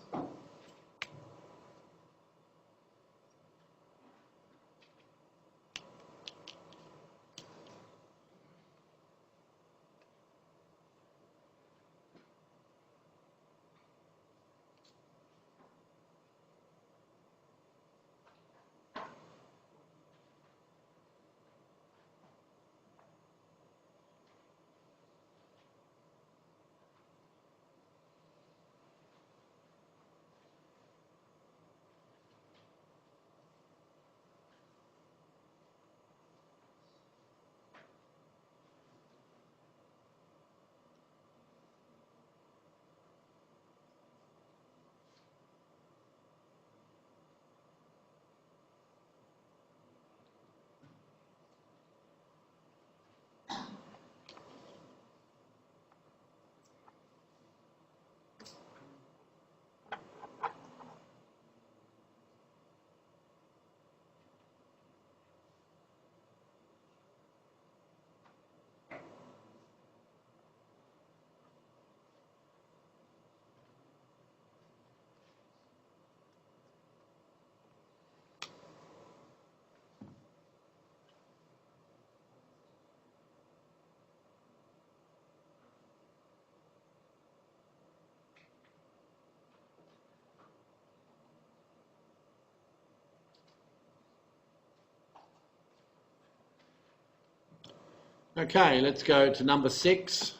Okay, let's go to number 6.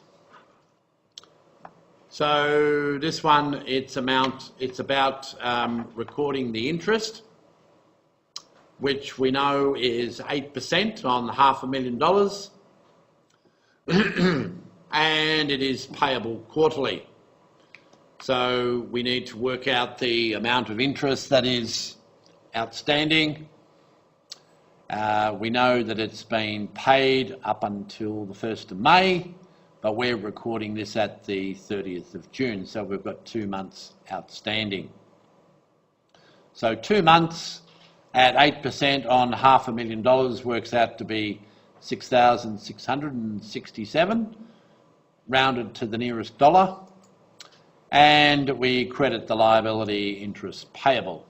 So this one, it's about recording the interest. which we know is 8% on $500,000, and it is payable quarterly. So we need to work out the amount of interest that is outstanding. We know that it's been paid up until the 1st of May, but we're recording this at the 30th of June, so we've got 2 months outstanding. So 2 months at 8% on $500,000 works out to be 6,667, rounded to the nearest dollar, and we credit the liability interest payable.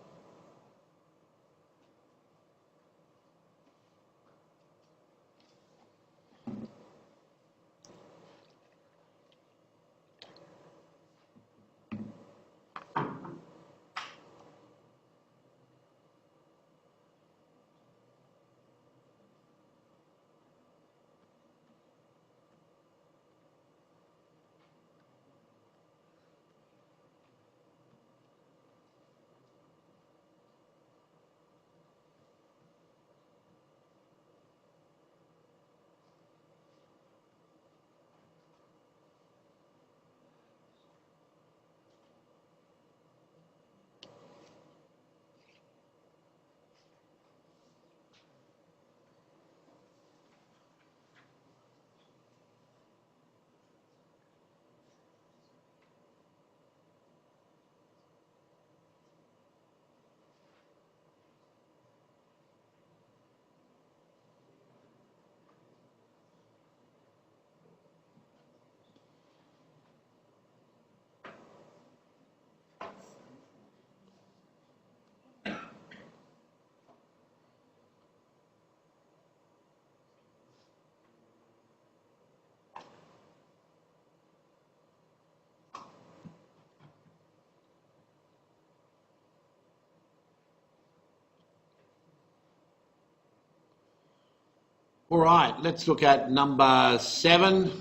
All right, let's look at number 7.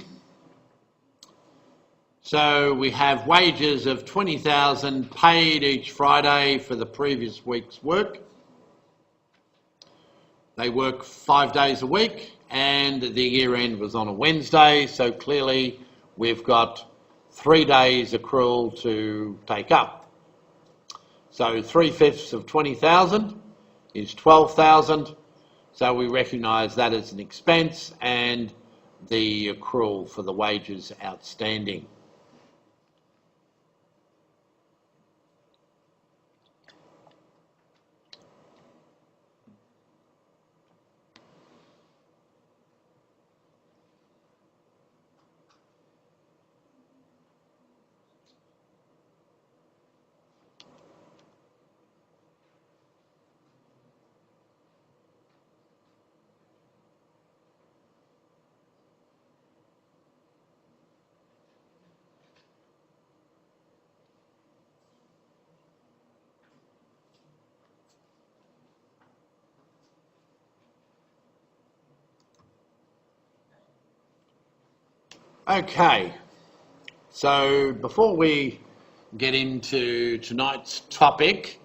So we have wages of $20,000 paid each Friday for the previous week's work. They work 5 days a week, and the year end was on a Wednesday, so clearly we've got 3 days accrual to take up. So 3/5 of 20,000 is 12,000. So we recognise that as an expense and the accrual for the wages outstanding. Okay, so before we get into tonight's topic,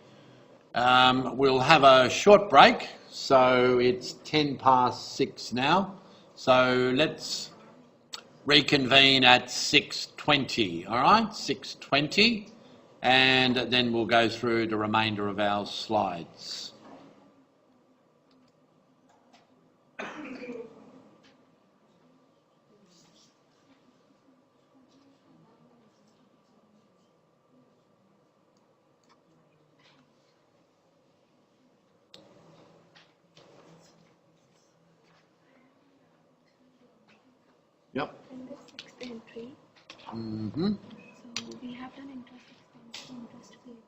we'll have a short break. So it's 6:10 now. So let's reconvene at 6:20, all right? 6:20, and then we'll go through the remainder of our slides. Yep. In the 6th entry, Mm-hmm. so we have done interest expense to interest payable.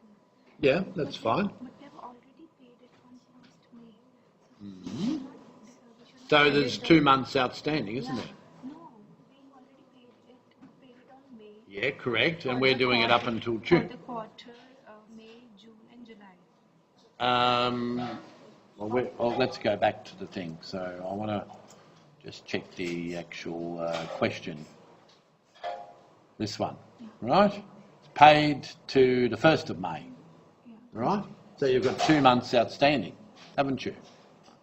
Yeah, that's fine. But they've already paid it on 1st May. Mm-hmm. So So there's 2 months outstanding, isn't there? No, we already paid it on May. Yeah, correct. And For we're the doing it up quarter- until For June. the quarter, May, June and July. Well, let's go back to the thing. So I want to just check the actual question. This one, right? It's paid to the 1st of May, Yeah. right? So you've got 2 months outstanding. haven't you?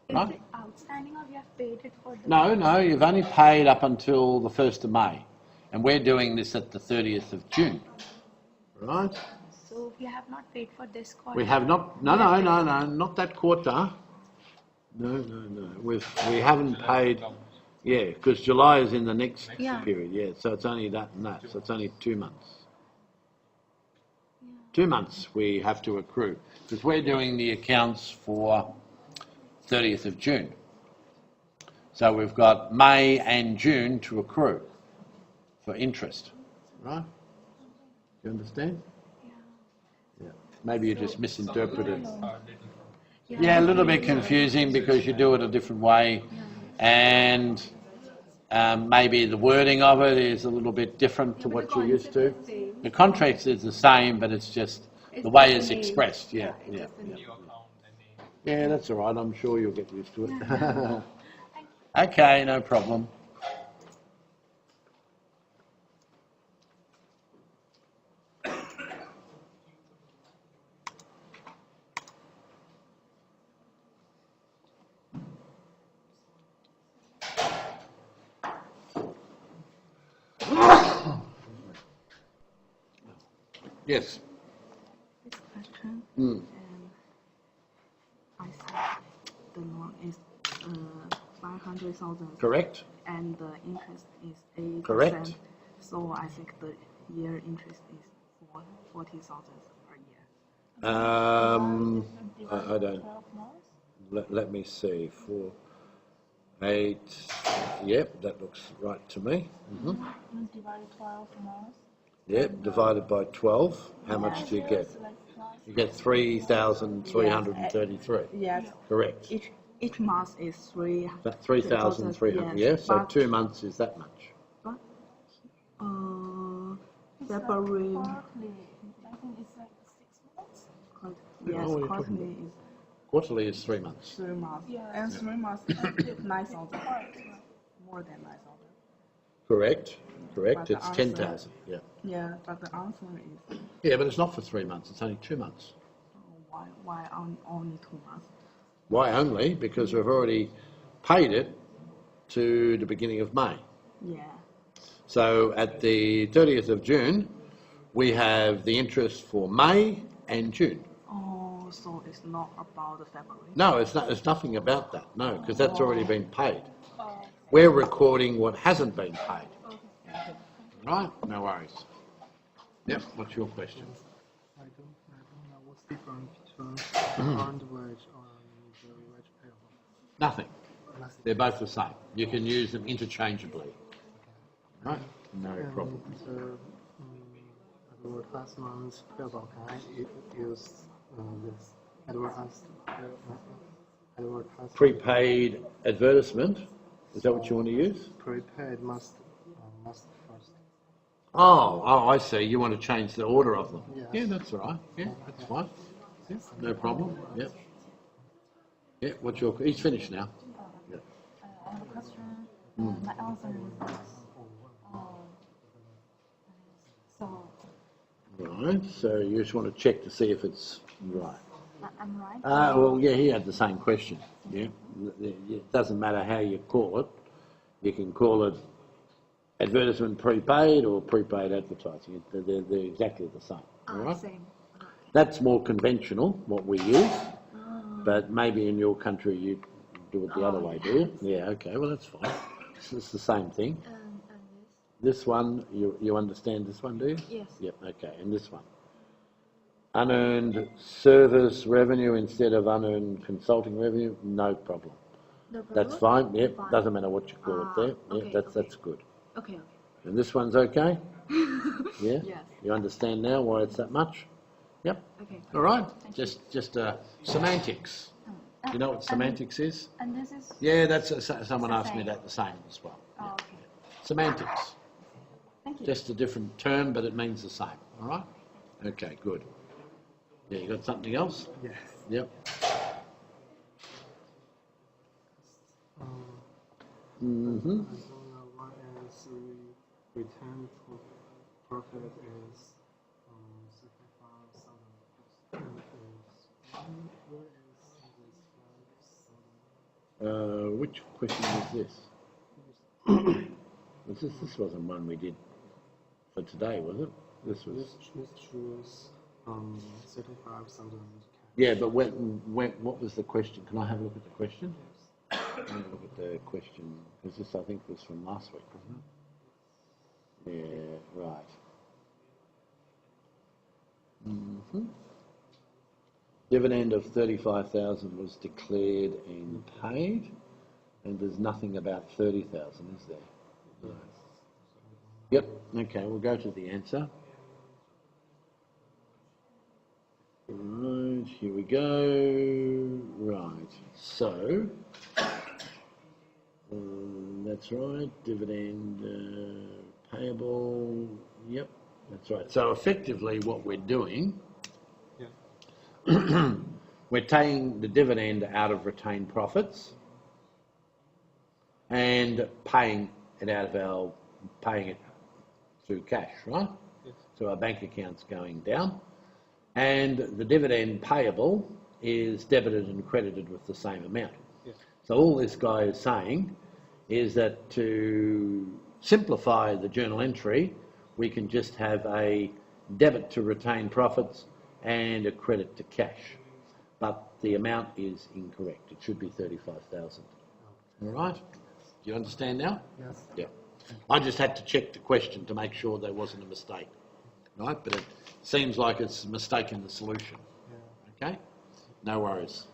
Is Right? it outstanding or we have paid it for the... No, you've only paid up until the 1st of May. And we're doing this at the 30th of June. Right? So we have not paid for this quarter. We have not, no, not that quarter. No. We haven't paid, yeah, because July is in the next period, yeah. So it's only that and that. So it's only 2 months. 2 months we have to accrue because we're doing the accounts for 30th of June. So we've got May and June to accrue for interest, right? You understand? Yeah. Maybe you just misinterpreted. Yeah, a little bit confusing because you do it a different way, and maybe the wording of it is a little bit different to what you're used to. The contract is the same, but it's just the way it's expressed. Yeah. Yeah, that's all right. I'm sure you'll get used to it. Okay, no problem. Yes. This question, I said the loan is 500,000. Correct. And the interest is 8%. Correct. So I think the year interest is 40,000 per year. I don't. Let me see. 4, 8. Yep, that looks right to me. Divided 12 months. Yep, divided by 12. How much do you get? You get 3,333. Yes. Correct. Each month is 3,300. Yeah. So 2 months is that much. But February. Quarterly, I think it's like 6 months. Yes, what are you talking quarterly is Quarterly is 3 months. 3 months. Yeah. And 3 months is 9,000. More than 9,000. Correct. But the It's answer- 10,000. Yeah. Yeah, but the answer is Yeah, but it's not for 3 months. It's only 2 months. why only 2 months? Why only? Because we've already paid it to the beginning of May. Yeah. So at the 30th of June, we have the interest for May and June. Oh, so it's not about the February. No, it's nothing about that. No, because that's already been paid. We're recording what hasn't been paid. Right? No worries. Yep. What's your question? I don't know what's different between earned wage and the wage payable. Nothing. Nothing. They're both the same. You can use them interchangeably. Right? No problem. And advertisement payable, can I use this advertisement? Prepaid advertisement. Is that what you want to use? Prepaid must first. Oh, I see. You want to change the order of them. Yes. Yeah, that's all right. Yeah, that's fine. Yeah, no problem. Yeah. Yeah, he's finished now. Yeah. I have a question. My answer is yes. So, Right. So you just want to check to see if it's right. I'm right? Well, yeah, he had the same question. Yeah. It doesn't matter how you call it. You can call it advertisement prepaid or prepaid advertising. They're exactly the same. All right. Same. That's more conventional, what we use. But maybe in your country you do it the other way, do you? Yeah, okay, well that's fine. It's the same thing. And This one, you understand this one, do you? Yes. Yep, okay, and this one. Unearned service revenue instead of unearned consulting revenue, no problem. no problem? That's fine, yep, Fine. doesn't matter what you call it there. okay, Yep, that's good. Okay. And this one's okay? Yeah? Yes. You understand now why it's that much? Yep. Okay. All right, just semantics. You know what semantics is? And this is... Yeah, that's someone the asked me same. that the same as well. Oh, Yeah. okay. Semantics, Thank you. just a different term, but it means the same. All right? Okay, good. Yeah, you got something else? Yes. Yep. I don't know why is return profit is 35,000. Where is this Which question was this? This wasn't one we did for today, was it? This was. This choose 35,000. Yeah, but what was the question? Can I have a look at the question? Have a look at the question, because this I think was from last week, wasn't it? Yeah, right. Dividend of 35,000 was declared and paid, and there's nothing about 30,000, is there? No. Yep. Okay, we'll go to the answer. Right, here we go. Right, so that's right. Dividend payable. Yep, that's right. So effectively, what we're doing. We're taking the dividend out of retained profits and paying it through cash, right? Yes. So our bank account's going down, and the dividend payable is debited and credited with the same amount. Yes. So all this guy is saying is that to simplify the journal entry, we can just have a debit to retained profits and a credit to cash, but the amount is incorrect. It should be 35,000. All right? Do you understand now? Yes. Yeah. I just had to check the question to make sure there wasn't a mistake, right? But it seems like it's a mistake in the solution. Yeah. Okay? No worries.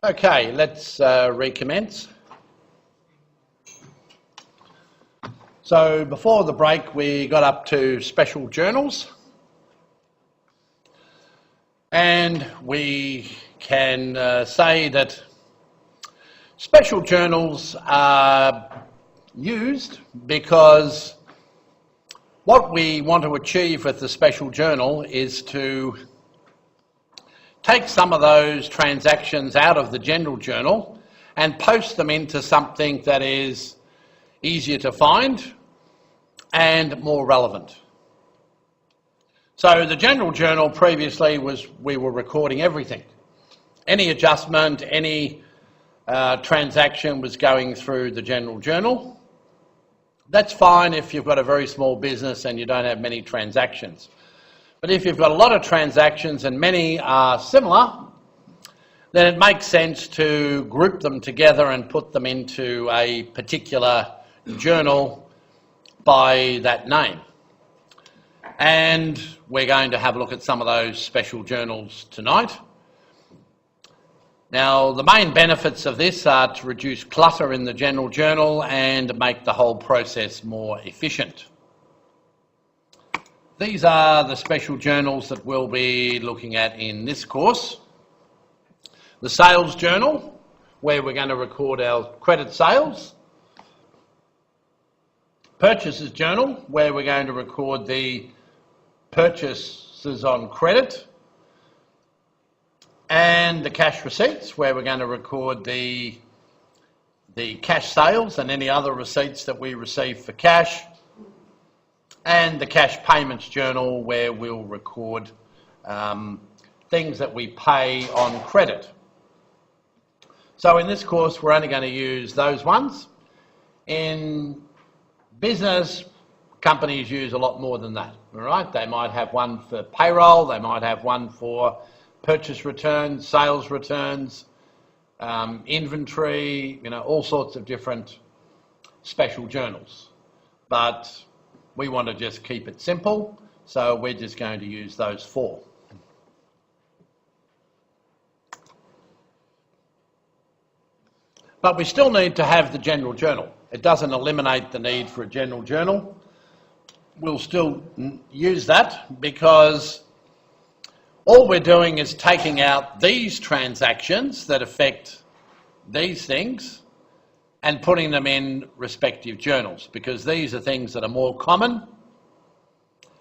Okay, let's recommence. So before the break we got up to special journals, and we can say that special journals are used because what we want to achieve with the special journal is to take some of those transactions out of the general journal and post them into something that is easier to find and more relevant. So the general journal previously was, we were recording everything. Any adjustment, any transaction was going through the general journal. That's fine if you've got a very small business and you don't have many transactions. But if you've got a lot of transactions and many are similar, then it makes sense to group them together and put them into a particular journal by that name. And we're going to have a look at some of those special journals tonight. Now, the main benefits of this are to reduce clutter in the general journal and make the whole process more efficient. These are the special journals that we'll be looking at in this course. The sales journal, where we're going to record our credit sales. Purchases journal, where we're going to record the purchases on credit. And the cash receipts, where we're going to record the cash sales and any other receipts that we receive for cash. And the cash payments journal, where we'll record things that we pay on credit. So in this course, we're only going to use those ones. In business, companies use a lot more than that, all right? They might have one for payroll, they might have one for purchase returns, sales returns, inventory, you know, all sorts of different special journals. But we want to just keep it simple, so we're just going to use those four. But we still need to have the general journal. It doesn't eliminate the need for a general journal. We'll still use that because all we're doing is taking out these transactions that affect these things and putting them in respective journals, because these are things that are more common.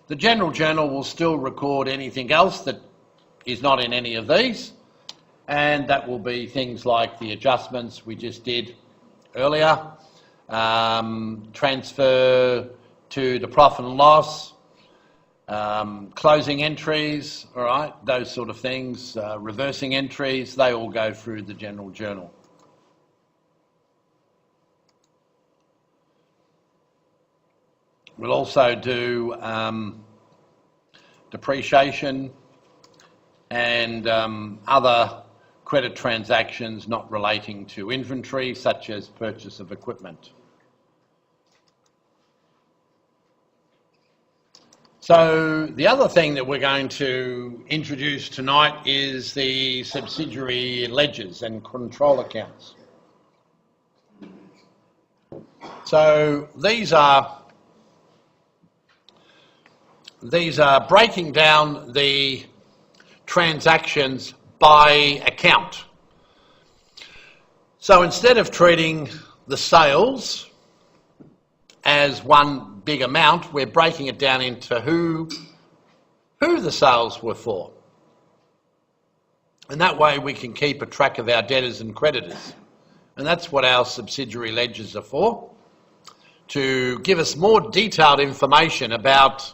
The general journal will still record anything else that is not in any of these, and that will be things like the adjustments we just did earlier, transfer to the profit and loss, closing entries, all right, those sort of things, reversing entries, they all go through the general journal. We'll also do depreciation and other credit transactions not relating to inventory, such as purchase of equipment. So the other thing that we're going to introduce tonight is the subsidiary ledgers and control accounts. So these are breaking down the transactions by account. So instead of treating the sales as one big amount, we're breaking it down into who the sales were for. And that way we can keep a track of our debtors and creditors. And that's what our subsidiary ledgers are for, to give us more detailed information about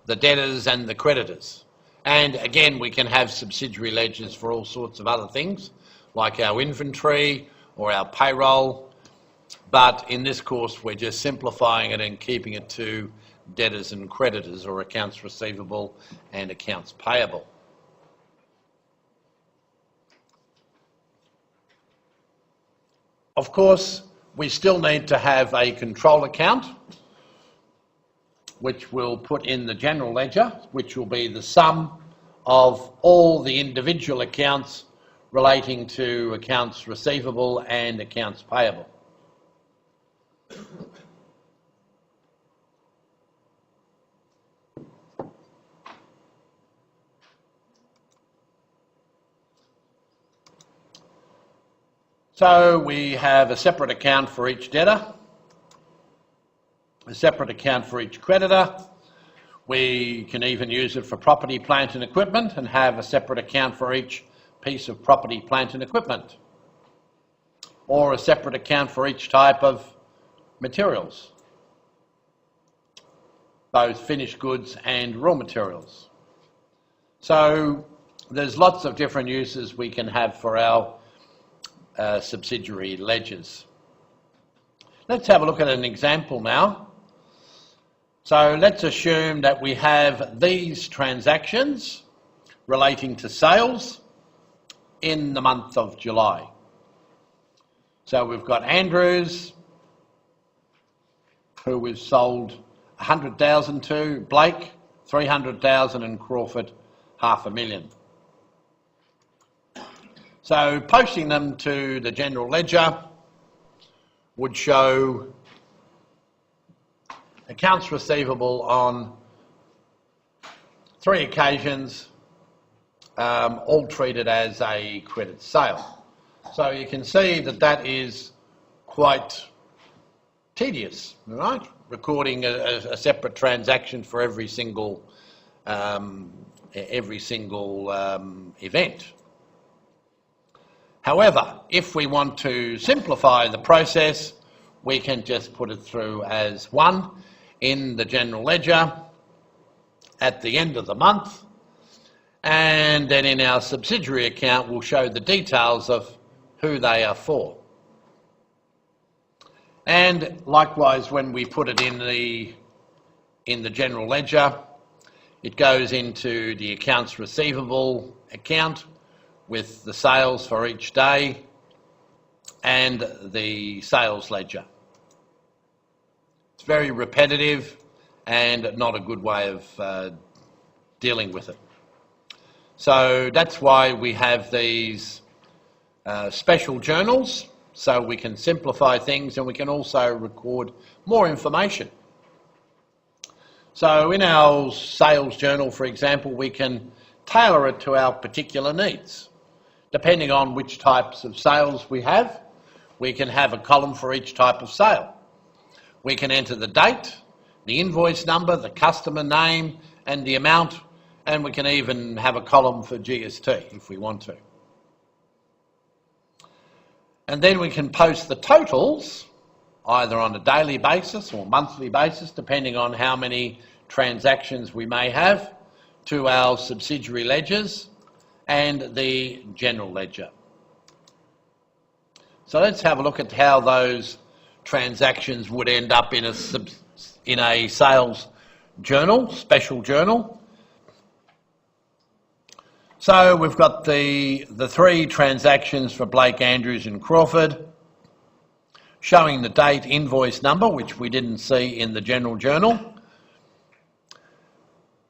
the debtors and the creditors. And again, we can have subsidiary ledgers for all sorts of other things, like our inventory or our payroll. But in this course, we're just simplifying it and keeping it to debtors and creditors, or accounts receivable and accounts payable. Of course, we still need to have a control account, which we'll put in the general ledger, which will be the sum of all the individual accounts relating to accounts receivable and accounts payable. So we have a separate account for each debtor, a separate account for each creditor. We can even use it for property, plant and equipment and have a separate account for each piece of property, plant and equipment, or a separate account for each type of materials, both finished goods and raw materials. So there's lots of different uses we can have for our subsidiary ledgers. Let's have a look at an example now. So let's assume that we have these transactions relating to sales in the month of July. So we've got Andrews, who we've sold 100,000 to, Blake 300,000 and Crawford 500,000. So posting them to the general ledger would show accounts receivable on 3 occasions, all treated as a credit sale. So you can see that that is quite tedious, right? Recording a separate transaction for every single event. However, if we want to simplify the process, we can just put it through as one in the general ledger at the end of the month, and then in our subsidiary account we'll show the details of who they are for. And likewise, when we put it in the general ledger, it goes into the accounts receivable account with the sales for each day and the sales ledger. It's very repetitive and not a good way of dealing with it. So that's why we have these special journals, so we can simplify things and we can also record more information. So in our sales journal, for example, we can tailor it to our particular needs. Depending on which types of sales we have, we can have a column for each type of sale. We can enter the date, the invoice number, the customer name and the amount, and we can even have a column for GST if we want to. And then we can post the totals either on a daily basis or monthly basis, depending on how many transactions we may have, to our subsidiary ledgers and the general ledger. So let's have a look at how those transactions would end up in a sales journal, special journal. So we've got the 3 transactions for Blake, Andrews and Crawford, showing the date, invoice number, which we didn't see in the general journal.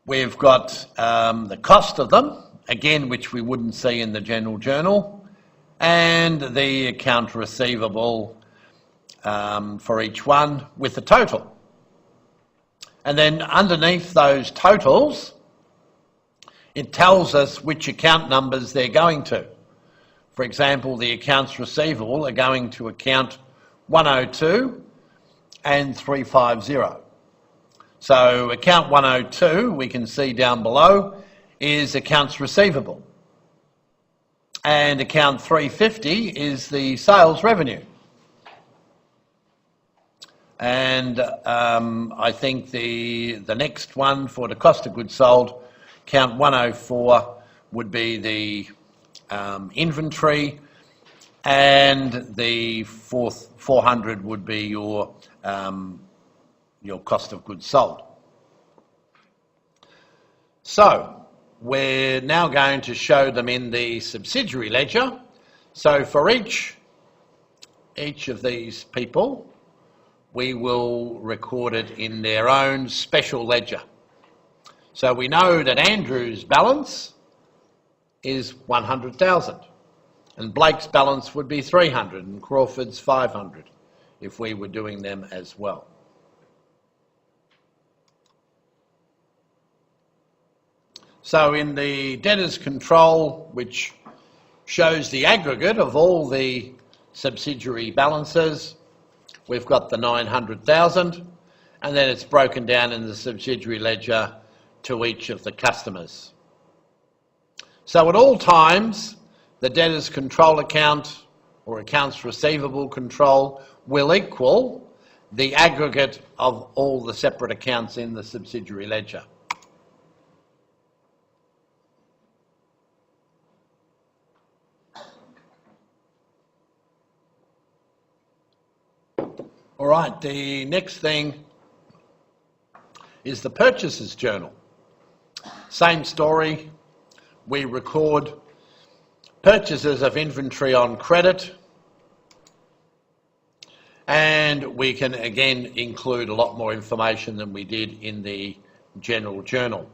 We've got the cost of them, again, which we wouldn't see in the general journal, and the account receivable for each one with the total. And then underneath those totals, it tells us which account numbers they're going to. For example, the accounts receivable are going to account 102 and 350. So account 102, we can see down below, is accounts receivable. And account 350 is the sales revenue. And I think the next one for the cost of goods sold, account 104, would be the inventory, and the 400 would be your cost of goods sold. So we're now going to show them in the subsidiary ledger. So for each of these people, we will record it in their own special ledger. So we know that Andrew's balance is 100,000. And Blake's balance would be 300 and Crawford's 500 if we were doing them as well. So in the debtors control, which shows the aggregate of all the subsidiary balances, we've got the 900,000, and then it's broken down in the subsidiary ledger to each of the customers. So at all times, the debtors control account or accounts receivable control will equal the aggregate of all the separate accounts in the subsidiary ledger. All right, the next thing is the purchaser's journal. Same story. We record purchases of inventory on credit, and we can again include a lot more information than we did in the general journal.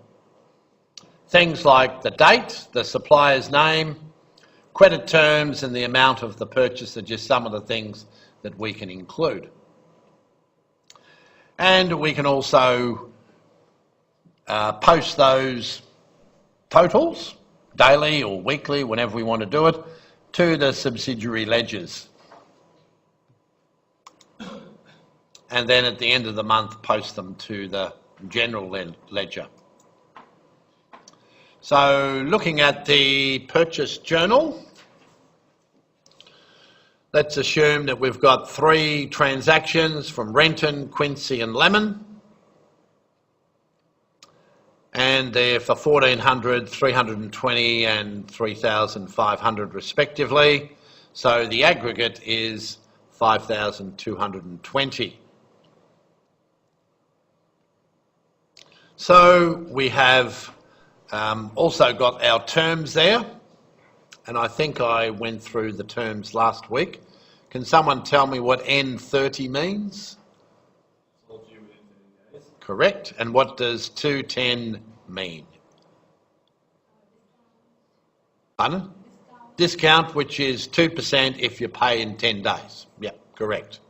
Things like the date, the supplier's name, credit terms, and the amount of the purchase are just some of the things that we can include. And we can also post those totals, daily or weekly, whenever we want to do it, to the subsidiary ledgers. And then at the end of the month, post them to the general ledger. So looking at the purchase journal, let's assume that we've got 3 transactions from Renton, Quincy and Lemon. And they're for 1,400, 320 and 3,500 respectively. So the aggregate is 5,220. So we have also got our terms there. And I think I went through the terms last week. Can someone tell me what N30 means? It's all due within 30 days. Correct. And what does 210 mean? Pardon? Discount, which is 2% if you pay in 10 days. Yep, correct.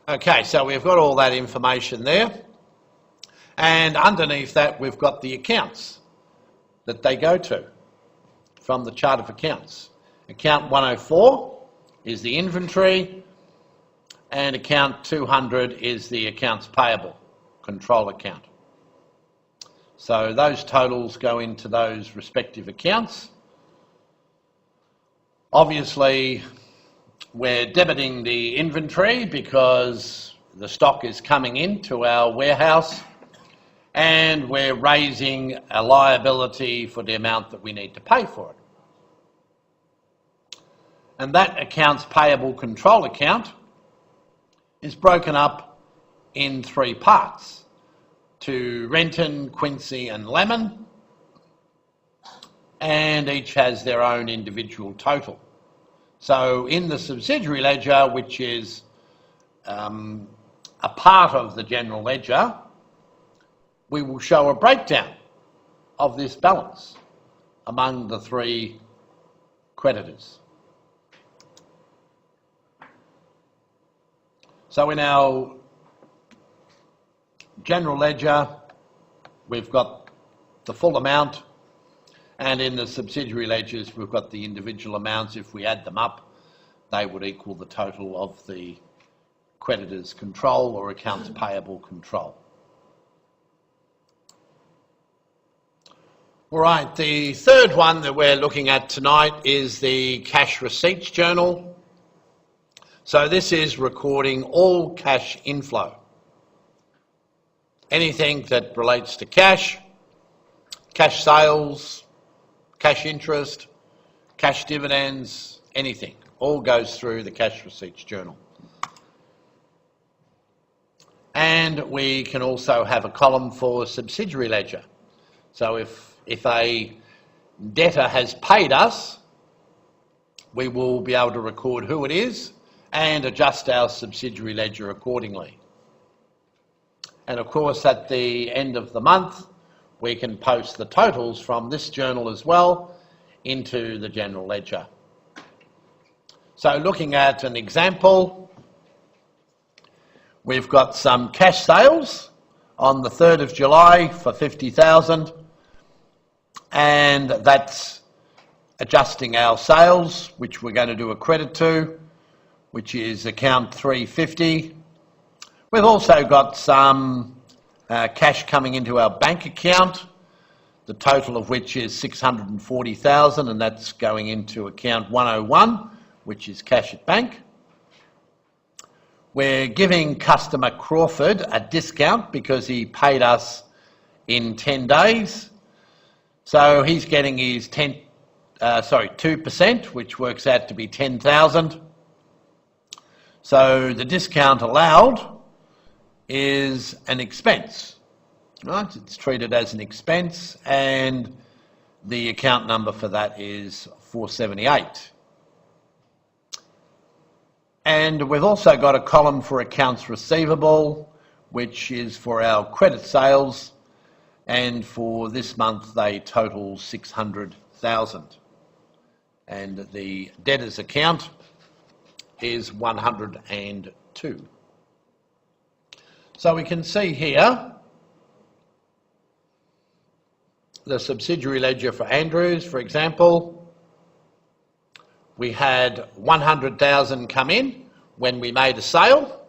Okay, so we've got all that information there. And underneath that, we've got the accounts that they go to from the chart of accounts. Account 104 is the inventory, and account 200 is the accounts payable control account. So those totals go into those respective accounts. Obviously, we're debiting the inventory because the stock is coming into our warehouse, and we're raising a liability for the amount that we need to pay for it. And that accounts payable control account is broken up in 3 parts: to Renton, Quincy and Lemon, and each has their own individual total. So in the subsidiary ledger, which is a part of the general ledger, we will show a breakdown of this balance among the 3 creditors. So in our general ledger, we've got the full amount, and in the subsidiary ledgers, we've got the individual amounts. If we add them up, they would equal the total of the creditors' control or accounts payable control. All right, the third one that we're looking at tonight is the cash receipts journal. So this is recording all cash inflow. Anything that relates to cash, cash sales, cash interest, cash dividends, anything, all goes through the cash receipts journal. And we can also have a column for subsidiary ledger. So if a debtor has paid us, we will be able to record who it is and adjust our subsidiary ledger accordingly. And of course, at the end of the month, we can post the totals from this journal as well into the general ledger. So looking at an example, we've got some cash sales on the 3rd of July for 50,000, and that's adjusting our sales, which we're going to do a credit to, which is account 350. We've also got some cash coming into our bank account, the total of which is 640,000, and that's going into account 101, which is cash at bank. We're giving customer Crawford a discount because he paid us in 10 days. So he's getting his 2%, which works out to be 10,000. So the discount allowed is an expense, right? It's treated as an expense, and the account number for that is 478. And we've also got a column for accounts receivable, which is for our credit sales, and for this month they total 600,000. And the debtors account is 102. So we can see here the subsidiary ledger for Andrews, for example. We had 100,000 come in when we made a sale,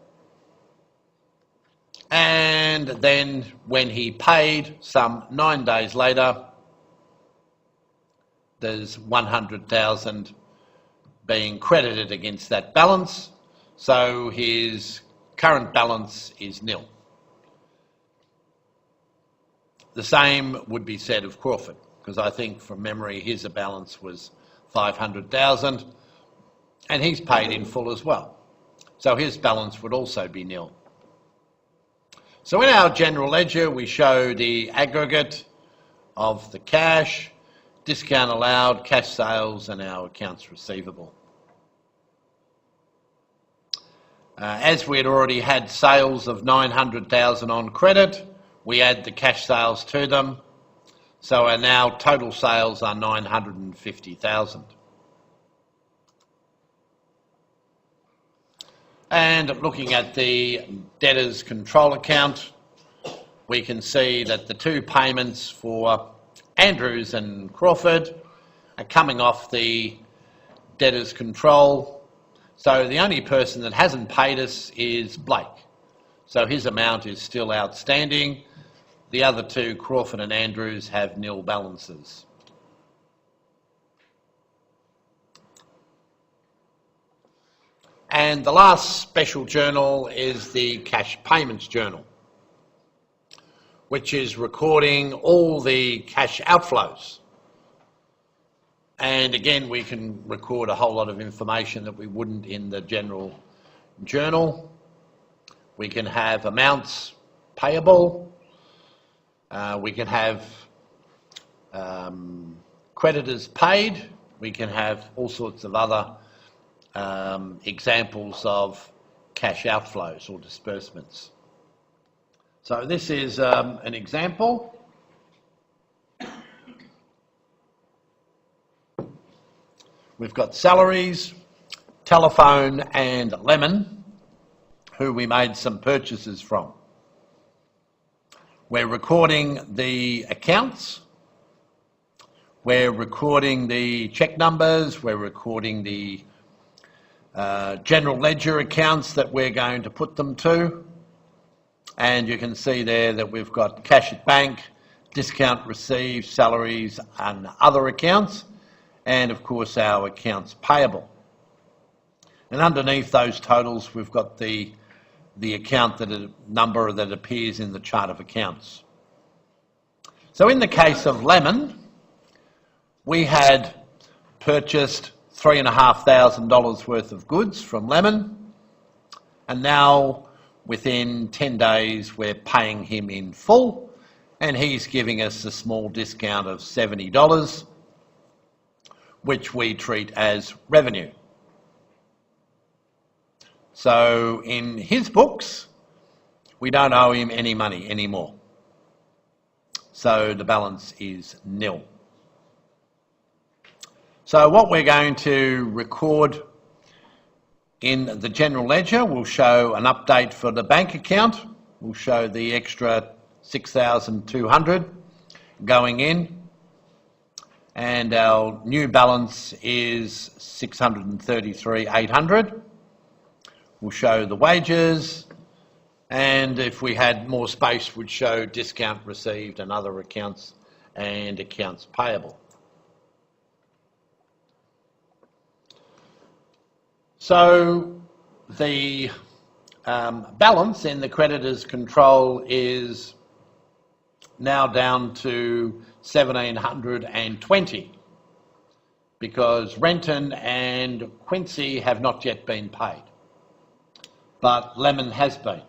and then when he paid some 9 days later, there's 100,000 being credited against that balance, so his current balance is nil. The same would be said of Crawford, because I think from memory his balance was 500,000, and he's paid in full as well. So his balance would also be nil. So in our general ledger we show the aggregate of the cash, discount allowed, cash sales, and our accounts receivable. As we had already had sales of 900,000 on credit, we add the cash sales to them. So our now total sales are 950,000. And looking at the debtors control account, we can see that the two payments for Andrews and Crawford are coming off the debtors control. So the only person that hasn't paid us is Blake. So his amount is still outstanding. The other two, Crawford and Andrews, have nil balances. And the last special journal is the cash payments journal, which is recording all the cash outflows. And again, we can record a whole lot of information that we wouldn't in the general journal. We can have amounts payable. We can have creditors paid. We can have all sorts of other examples of cash outflows or disbursements. So this is an example. We've got salaries, telephone and Lemon, who we made some purchases from. We're recording the accounts, we're recording the check numbers, we're recording the general ledger accounts that we're going to put them to. And you can see there that we've got cash at bank, discount received, salaries and other accounts, and of course our accounts payable. And underneath those totals we've got the account number that appears in the chart of accounts. So in the case of Lemon, we had purchased $3,500 worth of goods from Lemon, and now within 10 days we're paying him in full, and he's giving us a small discount of $70, which we treat as revenue. So in his books, we don't owe him any money anymore. So the balance is nil. So what we're going to record In the general ledger, we'll show an update for the bank account. We'll show the extra 6,200 going in. And our new balance is 633,800. We'll show the wages. And if we had more space, we'd show discount received and other accounts and accounts payable. So the balance in the creditors' control is now down to 1,720 because Renton and Quincy have not yet been paid, but Lemon has been.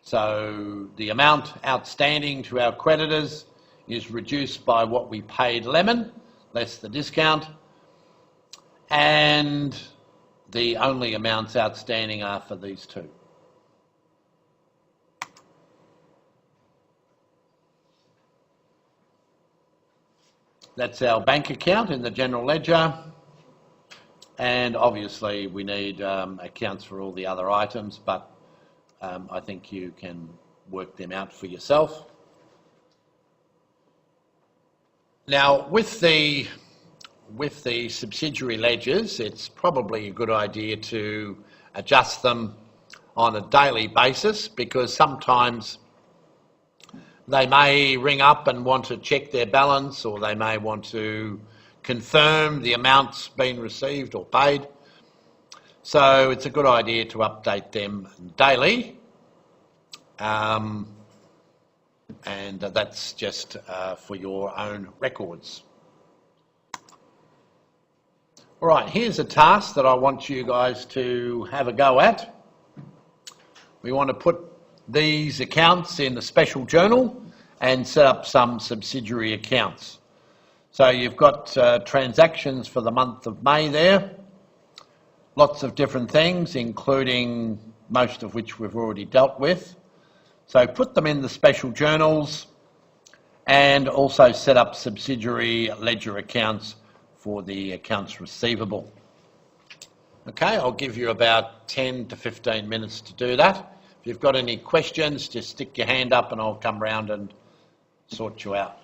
So the amount outstanding to our creditors is reduced by what we paid Lemon, less the discount, and the only amounts outstanding are for these two. That's our bank account in the general ledger, and obviously we need accounts for all the other items, but I think you can work them out for yourself. Now, with the subsidiary ledgers, it's probably a good idea to adjust them on a daily basis because sometimes they may ring up and want to check their balance, or they may want to confirm the amounts being received or paid. So it's a good idea to update them daily. And that's just for your own records. All right, here's a task that I want you guys to have a go at. We want to put these accounts in a special journal and set up some subsidiary accounts. So you've got transactions for the month of May there. Lots of different things, including most of which we've already dealt with. So put them in the special journals and also set up subsidiary ledger accounts for the accounts receivable. Okay, I'll give you about 10 to 15 minutes to do that. If you've got any questions, just stick your hand up and I'll come round and sort you out.